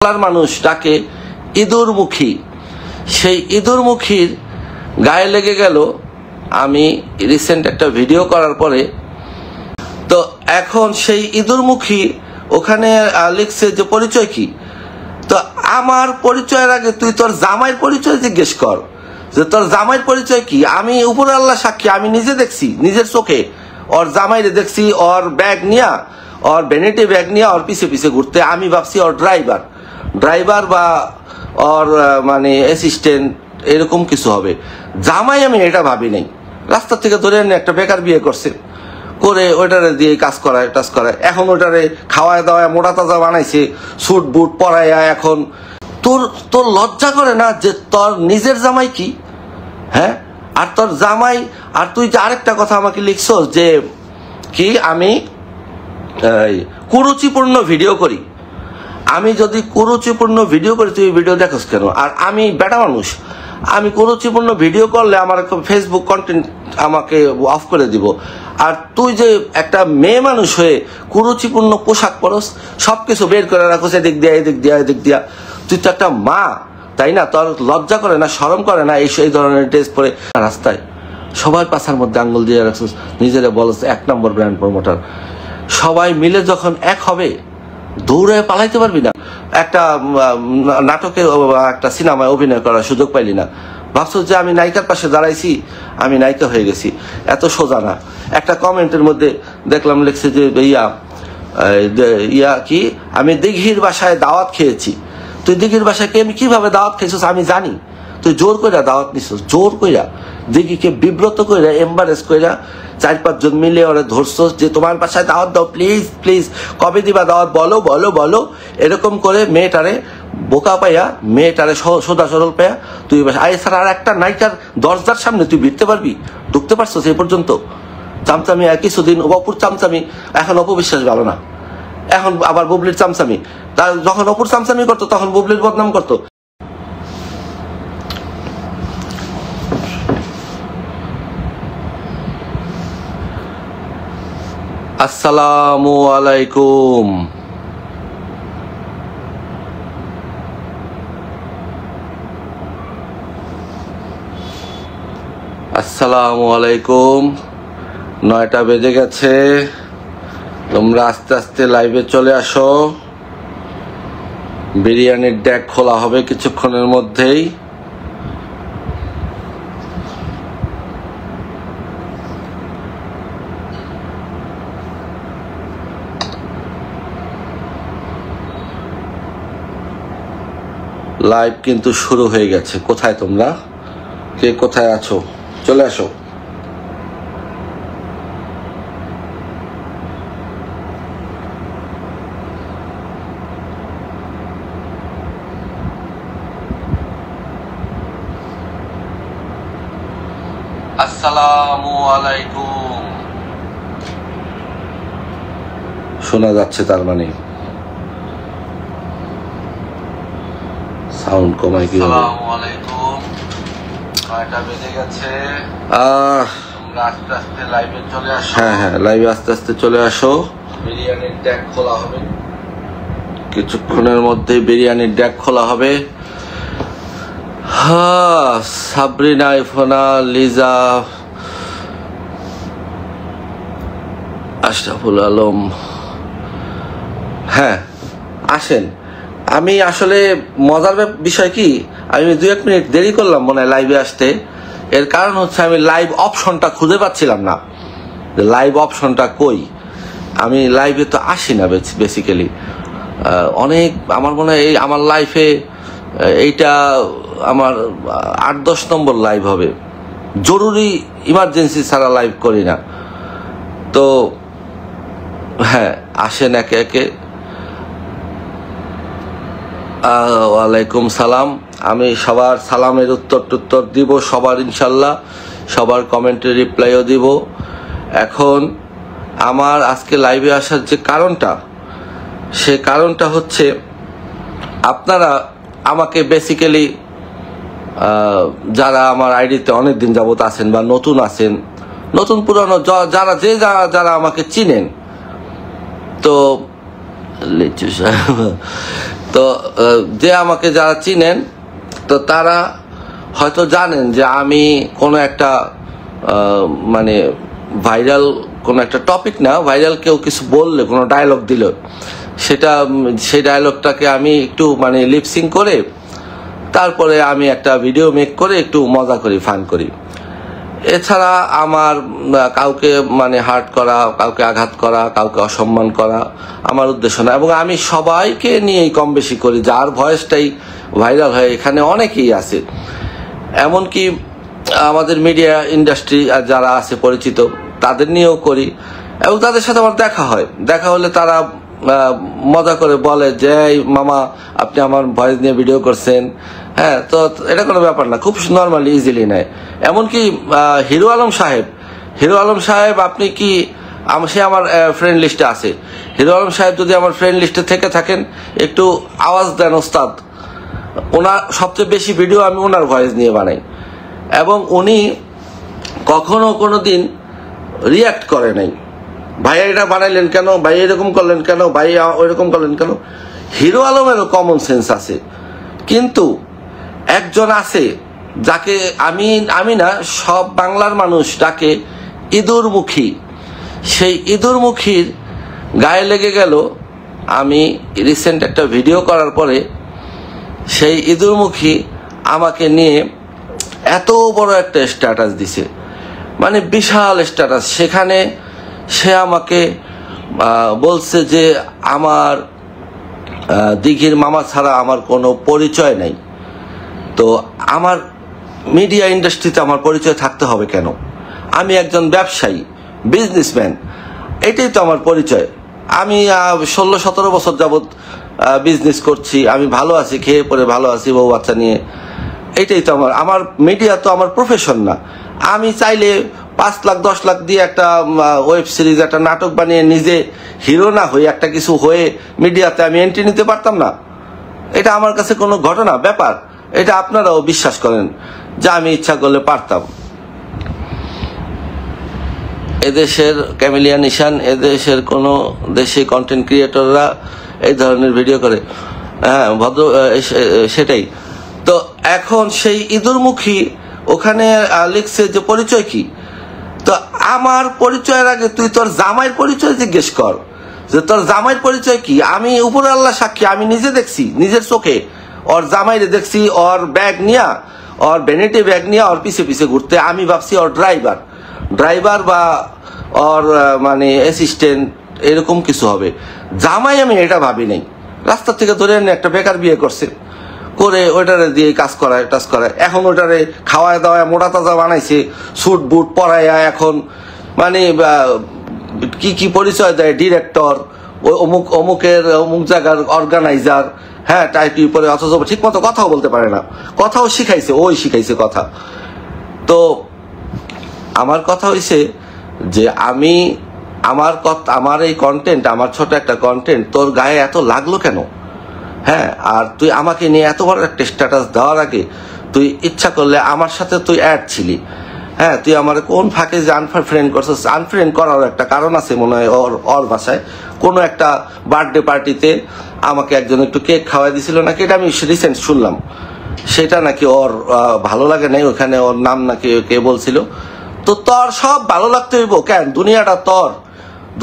বাংলার মানুষ ডাকে ইঁদুরমুখী। সেই ইঁদুরমুখীর গায়ে লেগে গেল আমি রিসেন্ট একটা ভিডিও করার পরে। তো এখন সেই ইঁদুরমুখী ওখানে লিখছে যে পরিচয় কি। তো আমার পরিচয়ের আগে তুই তোর জামাইয়ের পরিচয় জিজ্ঞেস কর যে তোর জামাইয়ের পরিচয় কি। আমি উপরে আল্লাহ সাক্ষী, আমি নিজে দেখছি, নিজের চোখে ওর জামাইরে দেখছি, ওর ব্যাগ নিয়া, ওর ভ্যানিটি ব্যাগ নিয়ে ওর পিছে পিছে ঘুরতে। আমি ভাবছি ওর ড্রাইভার বা ওর মানে অ্যাসিস্ট্যান্ট এরকম কিছু হবে। জামাই আমি এটা ভাবি নাই। রাস্তা থেকে ধরে এনে একটা বেকার বিয়ে করছে, করে ওইটারে দিয়ে কাজ করায় এখন ওইটারে খাওয়ায় দাওয়ায় মোটা তাজা বানাইছে, স্যুট বুট পরাইয়া। এখন তোর লজ্জা করে না যে তোর নিজের জামাই কি? হ্যাঁ, আর তোর জামাই। আর তুই যে আরেকটা কথা আমাকে লিখছস যে কি আমি কুরুচিপূর্ণ ভিডিও করি। আমি যদি কুরুচিপূর্ণ ভিডিও করি তুই ভিডিও দেখোস কেন? আর আমি বেটা মানুষ, আমি কুরুচিপূর্ণ ভিডিও করলে আমার ফেসবুক কন্টেন্ট আমাকে অফ করে দিব। আর তুই যে একটা মেয়ে মানুষ হয়ে কুরুচিপূর্ণ পোশাক পরস, সবকিছু বের করে রাখোস, এদিক দিয়া। তুই তো একটা মা, তাই না? তোর লজ্জা করে না, শরম করে না এই ধরনের ড্রেস পরে রাস্তায় সবার পাছার মধ্যে আঙ্গুল দিয়ে রাখছিস, নিজেরা বলছ 1 নম্বর ব্র্যান্ড প্রমোটার। সবাই মিলে যখন এক হবে দৌড়ে পালাইতে পারবি না। একটা নাটকে একটা সিনেমায় অভিনয় করার সুযোগ পাইলি না, ভাবছো যে আমি নায়িকার পাশে দাঁড়াইছি, আমি নায়িকা হয়ে গেছি। এত সোজা না। একটা কমেন্টের মধ্যে দেখলাম লিখছে যে ইয়া কি আমি দিঘির বাসায় দাওয়াত খেয়েছি। তুই দিঘির বাসায় কিভাবে দাওয়াত খেয়েছিস আমি জানি। তুই জোর কইরা দাওয়াত নিছিস, জোর কইরা দিঘিকে বিব্রত কইরা, এম্বারেস কইরা 4-5 জন মিলে ওরা ধরছস যে তোমার বাসায় দাওয়াত দাও, প্লিজ কবে দিবা দাওয়াত, বলো। এরকম করে মেয়েটারে বোকা পাইয়া, মেয়েটারে সোজা সরল পাইয়া তুই ছাড়া আর একটা নায়িকার দরজার সামনে তুই ঢুকতে পারছস এই পর্যন্ত? চামচামি কিছুদিন অপুর চামচামি, এখন অপবিশ্বাস ভালো না, এখন আবার বুবলির চামচামি। তার যখন অপুর চামচামি করতো তখন বুবলির বদনাম করতো। আসসালামু আলাইকুম। আসসালামু আলাইকুম। 9টা বেজে গেছে। তোমরা আস্তে আস্তে লাইভে চলে আসো। বিরিয়ানির ড্যাক খোলা হবে কিছুক্ষণের মধ্যেই। লাইভ কিন্তু শুরু হয়ে গেছে। কোথায় তোমরা, কে কোথায় আছো? চলে আসো। আসসালামু আলাইকুম। শোনা যাচ্ছে তার মানে? সাউন্ড কমাই কি হবে? আসসালামু আলাইকুম। 9টা বেজে গেছে। তোমরা আস্তে আস্তে লাইভে চলে আসো। হ্যাঁ, লাইভে আস্তে আস্তে চলে আসো। বিরিয়ানির ড্যাক খোলা হবে কিছুক্ষণের মধ্যে। বিরিয়ানির ড্যাক খোলা হবে। সাবরিনা, ইফনা, লিজা, আশরাফুল আলম, হ্যাঁ আসেন। আমি আসলে মজার বিষয় কি, আমি 2-1 মিনিট দেরি করলাম মনে হয় লাইভে আসতে। এর কারণ হচ্ছে আমি লাইভ অপশনটা খুঁজে পাচ্ছিলাম না। লাইভ অপশনটা কই? আমি লাইভে তো আসি না বেসিক্যালি। অনেক আমার মনে হয় আমার লাইফে এইটা আমার 8-10 নম্বর লাইভ হবে। জরুরি ইমার্জেন্সি ছাড়া লাইভ করি না। তো হ্যাঁ, আসেন একে একে। ওয়ালাইকুম সালাম। আমি সবার সালামের উত্তর দিব, সবার ইনশাল্লাহ, সবার কমেন্টের রিপ্লাইও দিব। এখন আমার আজকে লাইভে আসার যে কারণটা, সে কারণটা হচ্ছে আপনারা আমাকে বেসিক্যালি যারা আমার আইডিতে অনেকদিন যাবত আছেন বা নতুন আছেন, নতুন পুরানো যারা আমাকে চিনেন, তো লিচু সাহেব তো যে আমাকে যারা চিনেন তো তারা হয়তো জানেন যে আমি কোনো একটা মানে ভাইরাল কোনো একটা টপিক না, ভাইরাল কেউ কিছু বললে, কোনো ডায়লগ দিল, সেই ডায়লগটাকে আমি একটু মানে লিপসিং করে তারপরে আমি একটা ভিডিও মেক করে একটু মজা করি, ফান করি। এছাড়া আমার কাউকে মানে হার্ট করা, কাউকে আঘাত করা, কাউকে অসম্মান করা আমার উদ্দেশ্য না। এবং আমি সবাইকে নিয়েই কম বেশি করি, যার ভয়েসটাই ভাইরাল হয় এখানে অনেকেই আছে। এমনকি আমাদের মিডিয়া ইন্ডাস্ট্রি যারা আছে পরিচিত তাদের নিয়েও করি, এবং তাদের সাথে আমার দেখা হলে তারা মজা করে বলে যে মামা আপনি আমার ভয়েস নিয়ে ভিডিও করছেন। হ্যাঁ, তো এটা কোনো ব্যাপার না, খুব নর্মালি ইজিলি নেয়। এমনকি হিরো আলম সাহেব আপনি কি, সে আমার ফ্রেন্ড লিস্টে আছে। হিরো আলম সাহেব যদি আমার ফ্রেন্ড লিস্টে থেকে থাকেন একটু আওয়াজ দেন ওস্তাদ। ওনার সবচেয়ে বেশি ভিডিও আমি ওনার ভয়েস নিয়ে বানাই, এবং উনি কখনো কোনোদিন রিয়াক্ট করে নাই, ভাইয়া এটা বানাইলেন কেন, ভাই এরকম করলেন কেন, ভাই ওইরকম করলেন কেন। হিরো আলমেরও কমন সেন্স আছে, কিন্তু একজন আছে যাকে আমি না সব বাংলার মানুষ ডাকে ইঁদুরমুখী। সেই ইঁদুরমুখীর গায়ে লেগে গেল আমি রিসেন্ট একটা ভিডিও করার পরে। সেই ইঁদুরমুখী আমাকে নিয়ে এত বড় একটা স্ট্যাটাস দিছে, মানে বিশাল স্ট্যাটাস। সেখানে সে আমাকে বলছে যে আমার দিঘির মামা ছাড়া আমার কোনো পরিচয় নাই। তো আমার মিডিয়া ইন্ডাস্ট্রিতে আমার পরিচয় থাকতে হবে কেন? আমি একজন ব্যবসায়ী, বিজনেসম্যান, এটাই তো আমার পরিচয়। আমি 16-17 বছর যাবৎ বিজনেস করছি, আমি ভালো আছি, খেয়ে পরে ভালো আছি, বউ বাচ্চা নিয়ে। এটাই তো আমার মিডিয়া তো আমার প্রফেশন না। আমি চাইলে 5 লাখ 10 লাখ দিয়ে একটা ওয়েব সিরিজ, একটা নাটক বানিয়ে নিজে হিরো না হয়ে একটা কিছু হয়ে মিডিয়াতে আমি এন্ট্রি নিতে পারতাম না? এটা আমার কাছে কোনো ঘটনা ব্যাপার, এটা আপনারাও বিশ্বাস করেন যে আমি ইচ্ছা করলে পারতাম। এদেশের ক্যামেলিয়ান নিশান, এদেশের কোনো দেশে কন্টেন্ট ক্রিয়েটররা এই ধরনের ভিডিও করে, হ্যাঁ ভদ্র, সেটাই তো। এখন সেই ইঁদুরমুখী ওখানে লিখছে যে পরিচয় কি। তো আমার পরিচয়ের আগে তুই তোর জামাইয়ের পরিচয় জিজ্ঞেস কর, যে তোর জামাইয়ের পরিচয় কি। আমি উপরে আল্লাহ সাক্ষী, আমি নিজে দেখছি, নিজের চোখে ওর জামাইরে দেখছি, ওর ব্যাগ নিয়া, ওর ভ্যানিটি ব্যাগ নিয়ে ওর পিছে পিছে ঘুরতে। আমি ভাবছি ওর ড্রাইভার বা ওর মানে অ্যাসিস্ট্যান্ট এরকম কিছু হবে। জামাই আমি এটা ভাবি নাই। রাস্তা থেকে ধরে এনে একটা বেকার বিয়ে করছে, করে ওইটারে দিয়ে কাজ করায় এখন ওইটারে খাওয়ায় দাওয়ায় মোটা তাজা বানাইছে, স্যুট বুট পরাইয়া এখন মানে কি পরিচয় দেয়, ডিরেক্টর, ওই অমুক জায়গার অর্গানাইজার, হ্যাঁ টাইপি পরে, অথচ ঠিক মতো কথাও বলতে পারে না। কথাও শিখাইছে কথা। তো আমার কথা হইছে যে আমার এই কন্টেন্ট, আমার ছোট একটা কন্টেন্ট তোর গায়ে এত লাগলো কেন? হ্যাঁ, আর তুই আমাকে নিয়ে এত বড় একটা স্ট্যাটাস দেওয়ার আগে তুই ইচ্ছা করলে আমার সাথে তুই অ্যাড ছিলি। হ্যাঁ, তুই আমার কোন ফাঁকে যে আনফ্রেন্ড করছিস, আনফ্রেন্ড করার একটা কারণ আছে মনে হয় ওর বাসায়। কোনো একটা বার্থডে পার্টিতে আমাকে একজন একটু কেক খাওয়াই দিছিল নাকি, এটা আমি রিসেন্ট শুনলাম। সেটা নাকি ওর ভালো লাগে নাই, ওখানে ওর নাম নাকি কে বলছিল। তো তোর সব ভালো লাগতে হইব কেন? দুনিয়াটা তোর,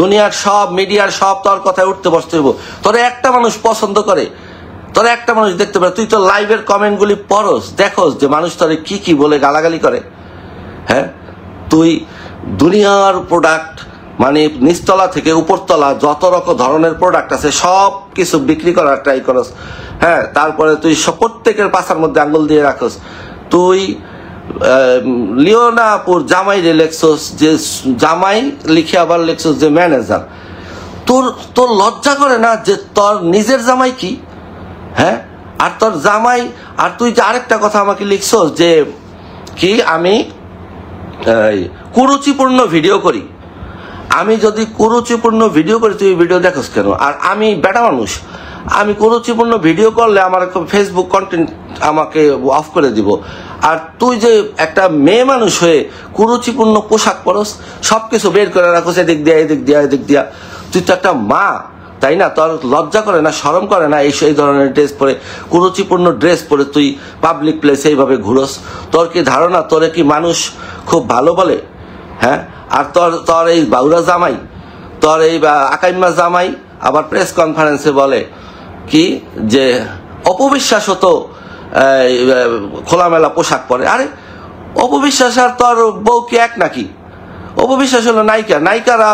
দুনিয়ার সব মিডিয়ার সব তোর কথায় উঠতে বসতে হইব। তোরে একটা মানুষ পছন্দ করে, তোরা একটা মানুষ দেখতে পারে, তুই তো লাইভের কমেন্টগুলি পড়স, দেখোস যে মানুষ তোরে কি বলে গালাগালি করে। হ্যাঁ, তুই দুনিয়ার প্রোডাক্ট মানে নিচতলা থেকে উপরতলা যত রকম ধরনের প্রোডাক্ট আছে সব কিছু বিক্রি করার ট্রাই করস। হ্যাঁ, তারপরে তুই প্রত্যেকের পাশার মধ্যে আঙ্গুল দিয়ে রাখস। তুই লিওনাপুর জামাই লেখছস যে জামাই, লিখে আবার লেখছস যে ম্যানেজার। তোর লজ্জা করে না যে তোর নিজের জামাই কি? হ্যাঁ, আর তোর জামাই, আর তুই যে আরেকটা কথা আমাকে লিখছস যে কি আমি কুরুচিপূর্ণ ভিডিও করি। আমি যদি কুরুচিপূর্ণ ভিডিও করি তুই ভিডিও দেখোস কেন? আর আমি বেটা মানুষ, আমি কুরুচিপূর্ণ ভিডিও করলে আমার ফেসবুক কন্টেন্ট আমাকে অফ করে দিব। আর তুই যে একটা মেয়ে মানুষ হয়ে কুরুচিপূর্ণ পোশাক পরস, সবকিছু বের করে রাখোস, এদিক দিয়া। তুই তো একটা মা, তাই না? তোর লজ্জা করে না, শরম করে না এই ধরনের ড্রেস পরে, কুরুচিপূর্ণ ড্রেস পরে তুই পাবলিক প্লেসে এইভাবে ঘুরোস? তোর কি ধারণা তোরে কি মানুষ খুব ভালো বলে? হ্যাঁ, আর তোর এই বাউরা জামাই, তোর এই আকাইম্মা জামাই আবার প্রেস কনফারেন্সে বলে কি যে অপবিশ্বাস হতো খোলামেলা পোশাক পরে। আরে অপবিশ্বাস আর তোর বউ কি এক নাকি? অপবিশ্বাস হলো নায়িকা, নায়িকারা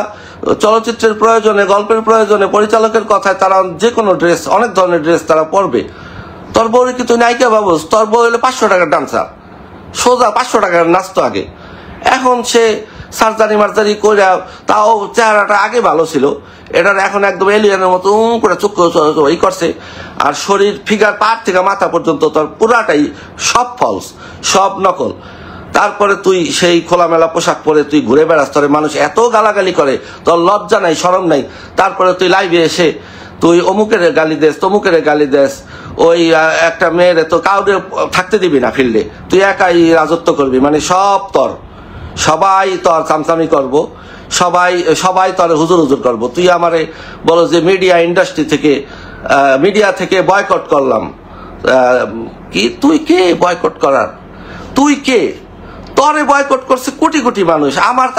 চলচ্চিত্রের প্রয়োজনে, গল্পের প্রয়োজনে, পরিচালকের কথায় তারা যে কোনো ড্রেস, অনেক ধরনের ড্রেস তারা পরবে। তোর বউরে কি তুই নায়িকা ভাবস? তোর বউ হলে 500 টাকার ডান্সার, সোজা 500 টাকার নাচতো আগে। এখন সে সার্জারি মার্জারি করে, তাও চেহারাটা আগে ভালো ছিল, এটার এখন একদম এলিয়ানের মতো করে চোখ ই করছে। আর শরীর ফিগার পা থেকে মাথা পর্যন্ত তোর পুরাটাই সব ফলস, সব নকল। তারপরে তুই সেই খোলামেলা পোশাক পরে তুই ঘুরে বেড়াস, তোরে মানুষ এত গালাগালি করে, তোর লজ্জা নাই, শরম নাই। তারপরে তুই লাইভে এসে তুই অমুকের গালি দেস, তমুকের গালি দেস, ওই একটা মেয়ের তো কাউকে থাকতে দিবি না ফিল্ডে, তুই একাই রাজত্ব করবি, মানে সব তোর, সবাই তোর চামচামি করবো, সবাই তোর হুজুর হুজুর করবো। তুই আমারে বলো যে মিডিয়া ইন্ডাস্ট্রি থেকে, মিডিয়া থেকে বয়কট করলাম। কি তুই কে বয়কট করার? তুই কে? তোরে বয়কট করছে কোটি কোটি মানুষ।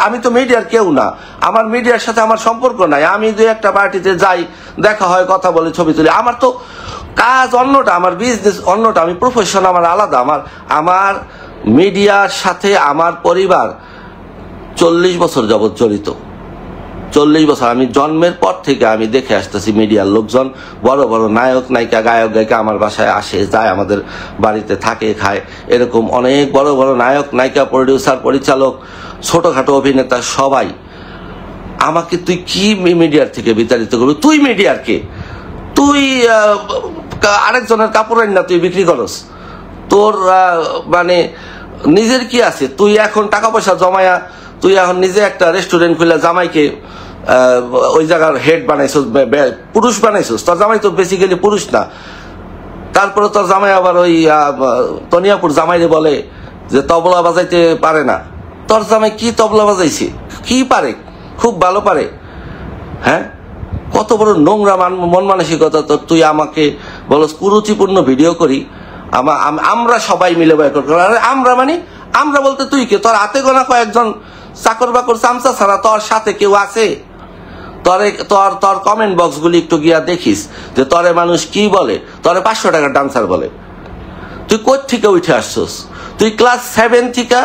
আমি তো মিডিয়ার কেউ না, আমার মিডিয়ার সাথে আমার সম্পর্ক নাই। আমি দুই একটা পার্টিতে যাই, দেখা হয়, কথা বলি, ছবি তুলি। আমার তো কাজ অন্যটা, আমার বিজনেস অন্যটা, আমি প্রফেশন আমার আলাদা। আমার মিডিয়ার সাথে আমার পরিবার 40 বছর যাবৎ জড়িত। 40 বছর, আমি জন্মের পর থেকে আমি দেখে আসতেছি মিডিয়ার লোকজন, বড় বড় নায়ক নায়িকা, গায়ক গায়িকা আমার বাসায় আসে যায়, আমাদের বাড়িতে থাকে, খায়। এরকম অনেক বড় বড় নায়ক নায়িকা, প্রডিউসার, পরিচালক, ছোটখাটো অভিনেতা সবাই। আমাকে তুই কি মিডিয়ার থেকে বিতাড়িত করবি? তুই মিডিয়ার কে? তুই আরেকজনের কাপড় না তুই বিক্রি করস? তোর মানে নিজের কি আছে? তুই এখন টাকা পয়সা জমায়া তুই এখন নিজে একটা রেস্টুরেন্ট খুলে জামাইকে ওই জায়গার হেড বানাইছস, পুরুষ বানাইছস। তোর জামাই তো বেসিক্যালি পুরুষ না। তারপরে তোর জামাই আবার ওই তনিয়াপুর জামাইরে বলে যে তবলা বাজাইতে পারে না। তোর জামাই কি তবলা বাজাইছে? কি পারে? খুব ভালো পারে। হ্যাঁ, কত বড় নোংরা মন মানসিকতা তোর। তুই আমাকে বলস কুরুচিপূর্ণ ভিডিও করি, আমরা সবাই মিলে বয়কট করি। আমরা মানে আমরা বলতে তুই কে? তোর হাতে গোনা কয়েকজন চাকর বাকর চামচা ছাড়া তোর সাথে কেউ আছে? তোর কমেন্ট বক্স গুলি একটু গিয়া দেখিস যে তোরে মানুষ কি বলে। তোরে 500 টাকার ডান্সার বলে। তুই কোথ থেকে উঠে আসছস? তুই ক্লাস 7 থেকে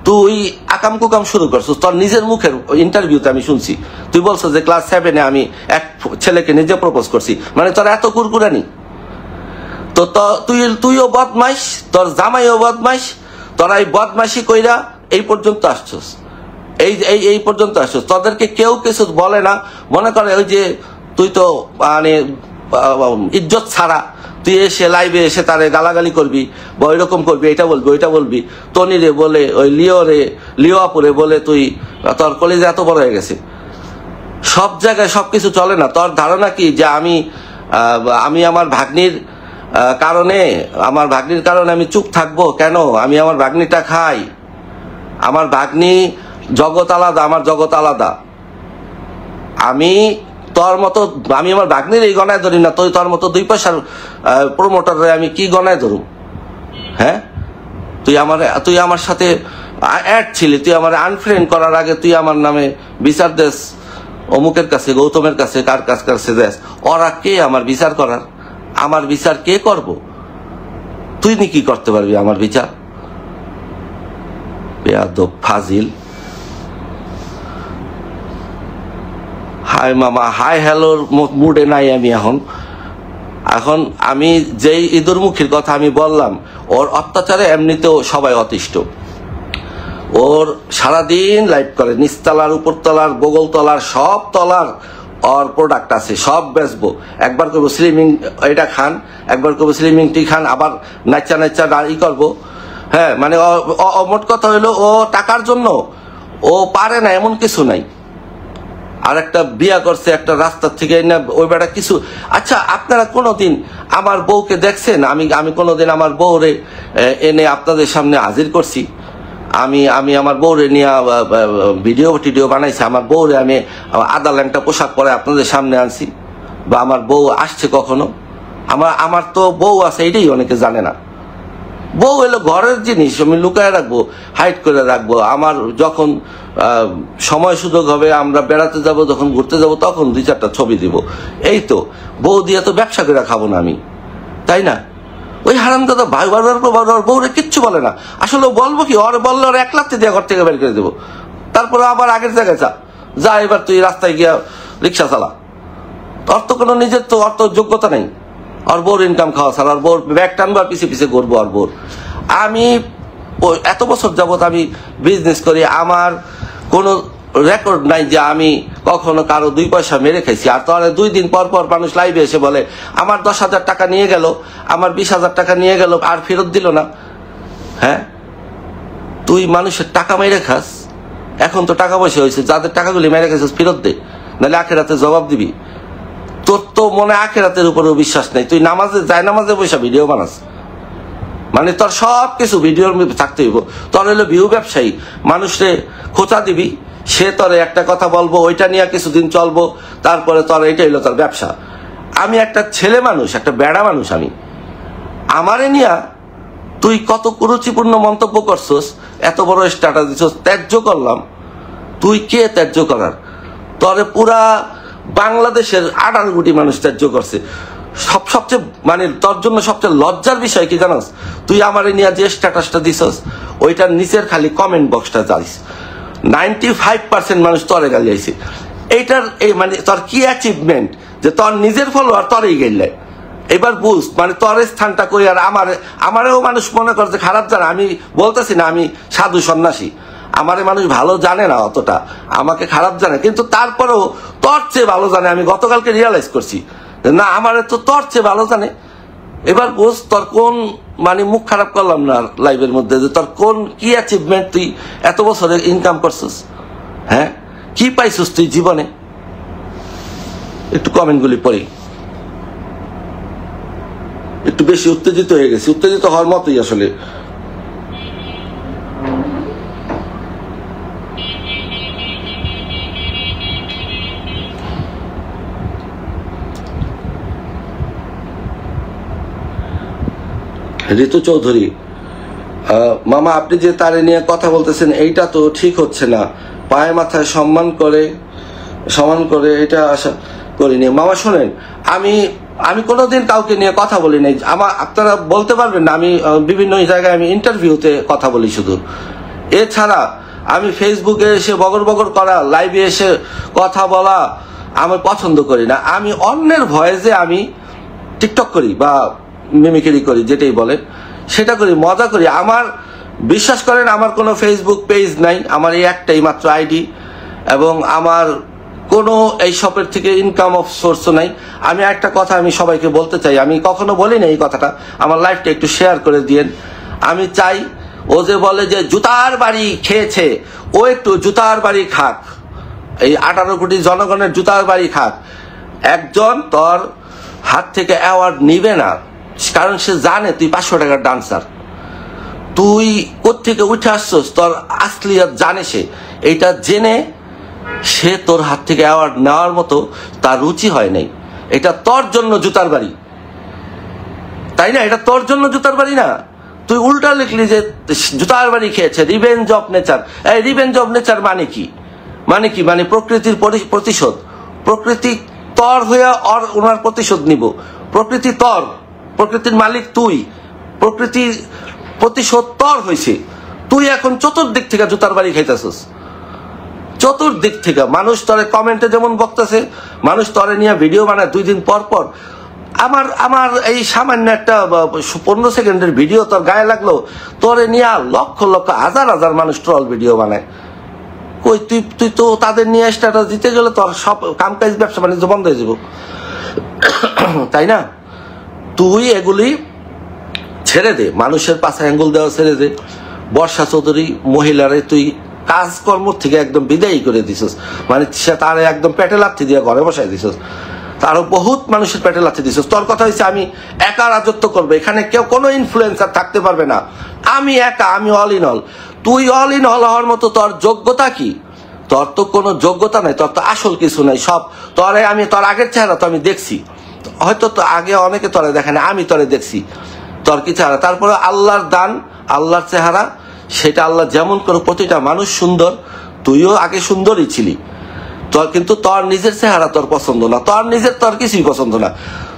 তুই আকাম কুকাম শুরু করছস। তোর নিজের মুখের ইন্টারভিউতে আমি শুনছি তুই বলছস যে ক্লাস 7-এ আমি এক ছেলেকে নিজে প্রপোজ করছি। মানে তোর এত কুরকুরানি। তো তুইও বদমাইশ, তোর জামাইও বদমাইশ। তোরা এই বদমাইশি কইরা এই পর্যন্ত আসছস, এই পর্যন্ত আসছস। তোদেরকে কেউ কিছু বলে না, মনে করে ওই যে তুই তো মানে ইজ্জত ছাড়া তুই এসে লাইভে এসে তারে গালাগালি করবি বা ওইরকম করবি, এটা বলবি ওইটা বলবি। তনিরে বলে, ওই লিওয়াপুরে বলে তুই, তোর কলেজে এত বড় হয়ে গেছে। সব জায়গায় সবকিছু চলে না। তোর ধারণা কি যে আমি আমার ভাগ্নির কারণে আমি চুপ থাকবো? কেন? আমি আমার ভাগ্নিটা খাই। আমার ভাগ্নি জগৎ আলাদা, আমার জগৎ আলাদা। আমি আমার ভাগ্নির এই গণায় ধরি না। তোর মতো 2 পয়সার প্রমোটারে আমি কি গণায় ধরুম? হ্যাঁ, তুই আমার সাথে অ্যাড ছিলি, তুই আমার আনফ্রেন্ড করার আগে তুই আমার নামে বিচার দেস অমুকের কাছে, গৌতমের কাছে, কার কাছে দেস। ওরা কে আমার বিচার করার? আমার বিচার কে করব? তুই নি কি করতে পারবি আমার বিচার? বেয়াদব ফাজিল। হাই মামা, হাই হ্যালোর মুডে নাই আমি এখন আমি যেই ইঁদুরমুখীর কথা আমি বললাম, ওর অত্যাচারে এমনিতেও সবাই অতিষ্ঠ। ওর সারাদিন লাইভ করে, নিচতলার, উপরতলার, বগলতলার, সব তলার ওর প্রোডাক্ট আছে, সব বেচবো। একবার করবো স্লিমিং এটা খান, একবার করবো স্লিমিং টি খান, আবার নাচা ই করবো। হ্যাঁ, মানে মোট কথা হইলো ও টাকার জন্য ও পারে না এমন কিছু নাই। আর একটা বিয়া করছে একটা রাস্তার থেকে না, ওই বেটা কিছু। আচ্ছা, আপনারা কোনোদিন আমার বউকে দেখছেন? আমি কোনোদিন আমার বউরে এনে আপনাদের সামনে হাজির করছি? আমি আমার বউরে নিয়ে ভিডিও বানাইছি। আমার বউরে আমি আদা ল্যাংটা পোশাক পরে আপনাদের সামনে আনছি? বা আমার বউ আসছে কখনো? আমার তো বউ আছে, এটাই অনেকে জানে না। বউ এলো ঘরের জিনিস, আমি লুকায় রাখবো, হাইড করে রাখবো। আমার যখন সময় সুযোগ হবে, আমরা বেড়াতে যাব, যখন ঘুরতে যাব, তখন 2-4টা ছবি দিব। এই তো, বউ দিয়ে তো ব্যবসা করে খাবো না আমি, তাই না? ওই হারামজাদা ভাই বউরে কিচ্ছু বলে না। আসলে বলবো কি, ওর বললে ওর 1 লাখ দিয়ে ঘর থেকে বের করে দেবো। তারপরে আবার আগের জায়গায় যা এবার তুই রাস্তায় গিয়া রিক্সা চালা। তোর তো কোনো নিজের তো অর্থ যোগ্যতা নেই। ওর বউর ইনকাম খাওয়া ছাড়া, ওর বউর ব্যাগ টানবো আর পিছিয়ে পিছিয়ে ঘুরবো ওর বউর। আমি এত বছর যাবৎ আমি বিজনেস করি, আমার কোনো রেকর্ড নাই যে আমি কখনো কারো 2 পয়সা মেরে খাইছি। আর তাহলে 2 দিন পর পর মানুষ লাইভে এসে বলে আমার 10,000 টাকা নিয়ে গেল, আমার 20,000 টাকা নিয়ে গেল, আর ফেরত দিল না। হ্যাঁ, তুই মানুষের টাকা মেরে খাস? এখন তো টাকা পয়সা হয়েছে, যাদের টাকাগুলি মেরে খাইছিস ফেরত দে, নাহলে আখেরাতে জবাব দিবি। তোর তো মনে আখেরাতের উপরেও বিশ্বাস নেই। তুই নামাজে বসে ভিডিও বানাস, মানে তোর সব কিছু ভিডিওর মধ্যে থাকতে হইব। তোর হইলো ভিউ ব্যবসায়ী, মানুষে খোঁচা দিবি, সে তোরে একটা কথা বলবো, ওইটা নিয়ে কিছুদিন চলবো, তারপরে তোর এইটা হইলো তোর ব্যবসা। আমি একটা ছেলে মানুষ, একটা বেড়া মানুষ, আমি আমারে নিয়া তুই কত কুরুচিপূর্ণ মন্তব্য করছস, এত বড় স্ট্যাটাস দিছস, ত্যায্য করলাম। তুই কে ত্যায্য করার? তোরে পুরা বাংলাদেশের 18 কোটি মানুষ ত্যায্য করছে। সবচেয়ে মানে তোর জন্য সবচেয়ে লজ্জার বিষয় কি জানাস? তুই আমারে নিয়ে যে স্ট্যাটাসটা দিছস, ওইটার নিচের খালি কমেন্ট বক্সটা যাইস, 95% মানুষ তোরে গালি আইছে। এইটার এই মানে তোর কি অ্যাচিভমেন্ট যে তোর নিজের ফলোয়ার তোরই গেলে? এবার বুঝ, মানে তোর স্থানটা কই। আর আমারেও মানুষ মনে করে যে খারাপ জানে। আমি বলতেছি না আমি সাধু সন্ন্যাসী, আমারে মানুষ ভালো জানে না অতটা, আমাকে খারাপ জানে, কিন্তু তারপরেও তোর চেয়ে ভালো জানে। আমি গতকালকে রিয়ালাইজ করছি না, আমারে তো তোর চেয়ে ভালো জানে। এবার বুঝ তোর কোন মানে মুখ খারাপ করলাম না লাইভের মধ্যে, যে তোর কোন কি অ্যাচিভমেন্ট, তুই এত বছরে ইনকাম করছিস। হ্যাঁ, কি পাইছিস তুই জীবনে? একটু কমেন্টগুলি পড়ি। একটু বেশি উত্তেজিত হয়ে গেছি, উত্তেজিত হওয়ার মতোই আসলে। ঋতু চৌধুরী, মামা আপনি যে তারে নিয়ে কথা বলতেছেন এইটা তো ঠিক হচ্ছে না। পায়ে মাথায় সমান করে এটা আশা করিনি। মামা শোনেন, আমি কোনোদিন কাউকে নিয়ে কথা বলি নাই। আপনারা বলতে পারবেন না, আমি বিভিন্ন জায়গায় আমি ইন্টারভিউতে কথা বলি শুধু। এছাড়া আমি ফেসবুকে এসে বগর করা, লাইভে এসে কথা বলা আমি পছন্দ করি না। আমি অন্যের ভয়েসে আমি টিকটক করি বা মিমিক্রি করি, যেটাই বলেন সেটা করি, মজা করি। আমার বিশ্বাস করেন, আমার কোনো ফেসবুক পেজ নাই, আমার এই একটাই মাত্র আইডি, এবং আমার কোনো এই শপের থেকে ইনকাম অফ সোর্সও নাই। আমি একটা কথা আমি সবাইকে বলতে চাই, আমি কখনো বলি না এই কথাটা, আমার লাইফটা একটু শেয়ার করে দিয়েন। আমি চাই ও যে বলে যে জুতার বাড়ি খেয়েছে, ও একটু জুতার বাড়ি খাক, এই 18 কোটি জনগণের জুতার বাড়ি খাক। একজন তোর হাত থেকে অ্যাওয়ার্ড নিবে না, কারণ সে জানে তুই 500 টাকার ডান্সার, তুই কোত্থেকে উঠে আসছস, তোর আসলিয়াত জানে সে। এইটা জেনে সে তোর হাত থেকে অ্যাওয়ার্ড নেওয়ার মতো তার রুচি হয় নাই। এটা তোর জন্য জুতার বাড়ি, তাই না? এটা তোর জন্য জুতার বাড়ি না। তুই উল্টা লিখলি যে জুতার বাড়ি খেয়েছে, রিভেঞ্জ অফ নেচার। এই রিভেঞ্জ অফ নেচার মানে কি? মানে প্রকৃতির প্রতিশোধ। প্রকৃতি তর হয়ে ওনার প্রতিশোধ নিব। প্রকৃতি তর, প্রকৃতির মালিক তুই, প্রকৃতির প্রতিশোধ তর হয়েছে। তুই এখন চতুর্দিক থেকে জুতার বাড়ি খাইতেছিস, চতুর্দিক থেকে। মানুষ তরে কমেন্টে যেমন বক্তাছে, মানুষ তরে নিয়ে ভিডিও বানায় 2 দিন পর পর। আমার এই সামান্য একটা 15 সেকেন্ডের ভিডিও তোর গায়ে লাগলো, তোরে নিয়ে লক্ষ হাজার মানুষ ট্রল ভিডিও বানায়। কই তুই তো তাদের নিয়ে স্ট্যাটাস দিতে গেলে তোর সব কামকাজ ব্যবসা বাণিজ্য বন্ধ হয়ে যাব, তাই না? তুই এগুলি ছেড়ে দে, মানুষের পাশে অ্যাঙ্গুল দেওয়া ছেড়ে দে। বর্ষা চৌধুরী মহিলারে তুই কাজকর্ম থেকে একদম বিদায়ী করে দিছিস, মানে সে তার একদম পেটে লাথি দিয়ে ঘরে বসাই দিছিস, তারও বহুত মানুষের পেটে লাথি দিছিস। তোর কথা হয়েছে আমি একা রাজত্ব করবো, এখানে কেউ কোনো ইনফ্লুয়েন্সার থাকতে পারবে না, আমি একা, আমি অল ইন অল। তুই অল ইন অল হওয়ার মতো তোর যোগ্যতা কি? তোর তো কোনো যোগ্যতা নাই, তোর তো আসল কিছু নাই। সব তোরে আমি, তোর আগের চেহারা তো আমি দেখছি, হয়তো তো আগে অনেকে তোরে দেখে না, আমি তোরে দেখছি তোর কি চেহারা। তারপরে আল্লাহর দান, আল্লাহর চেহারা, সেটা আল্লাহ যেমন করে প্রতিটা মানুষ সুন্দর, তুইও আগে সুন্দরই ছিলি। তোর কিন্তু তোর নিজের চেহারা তোর পছন্দ না, তোর নিজের তোর কিছুই পছন্দ না,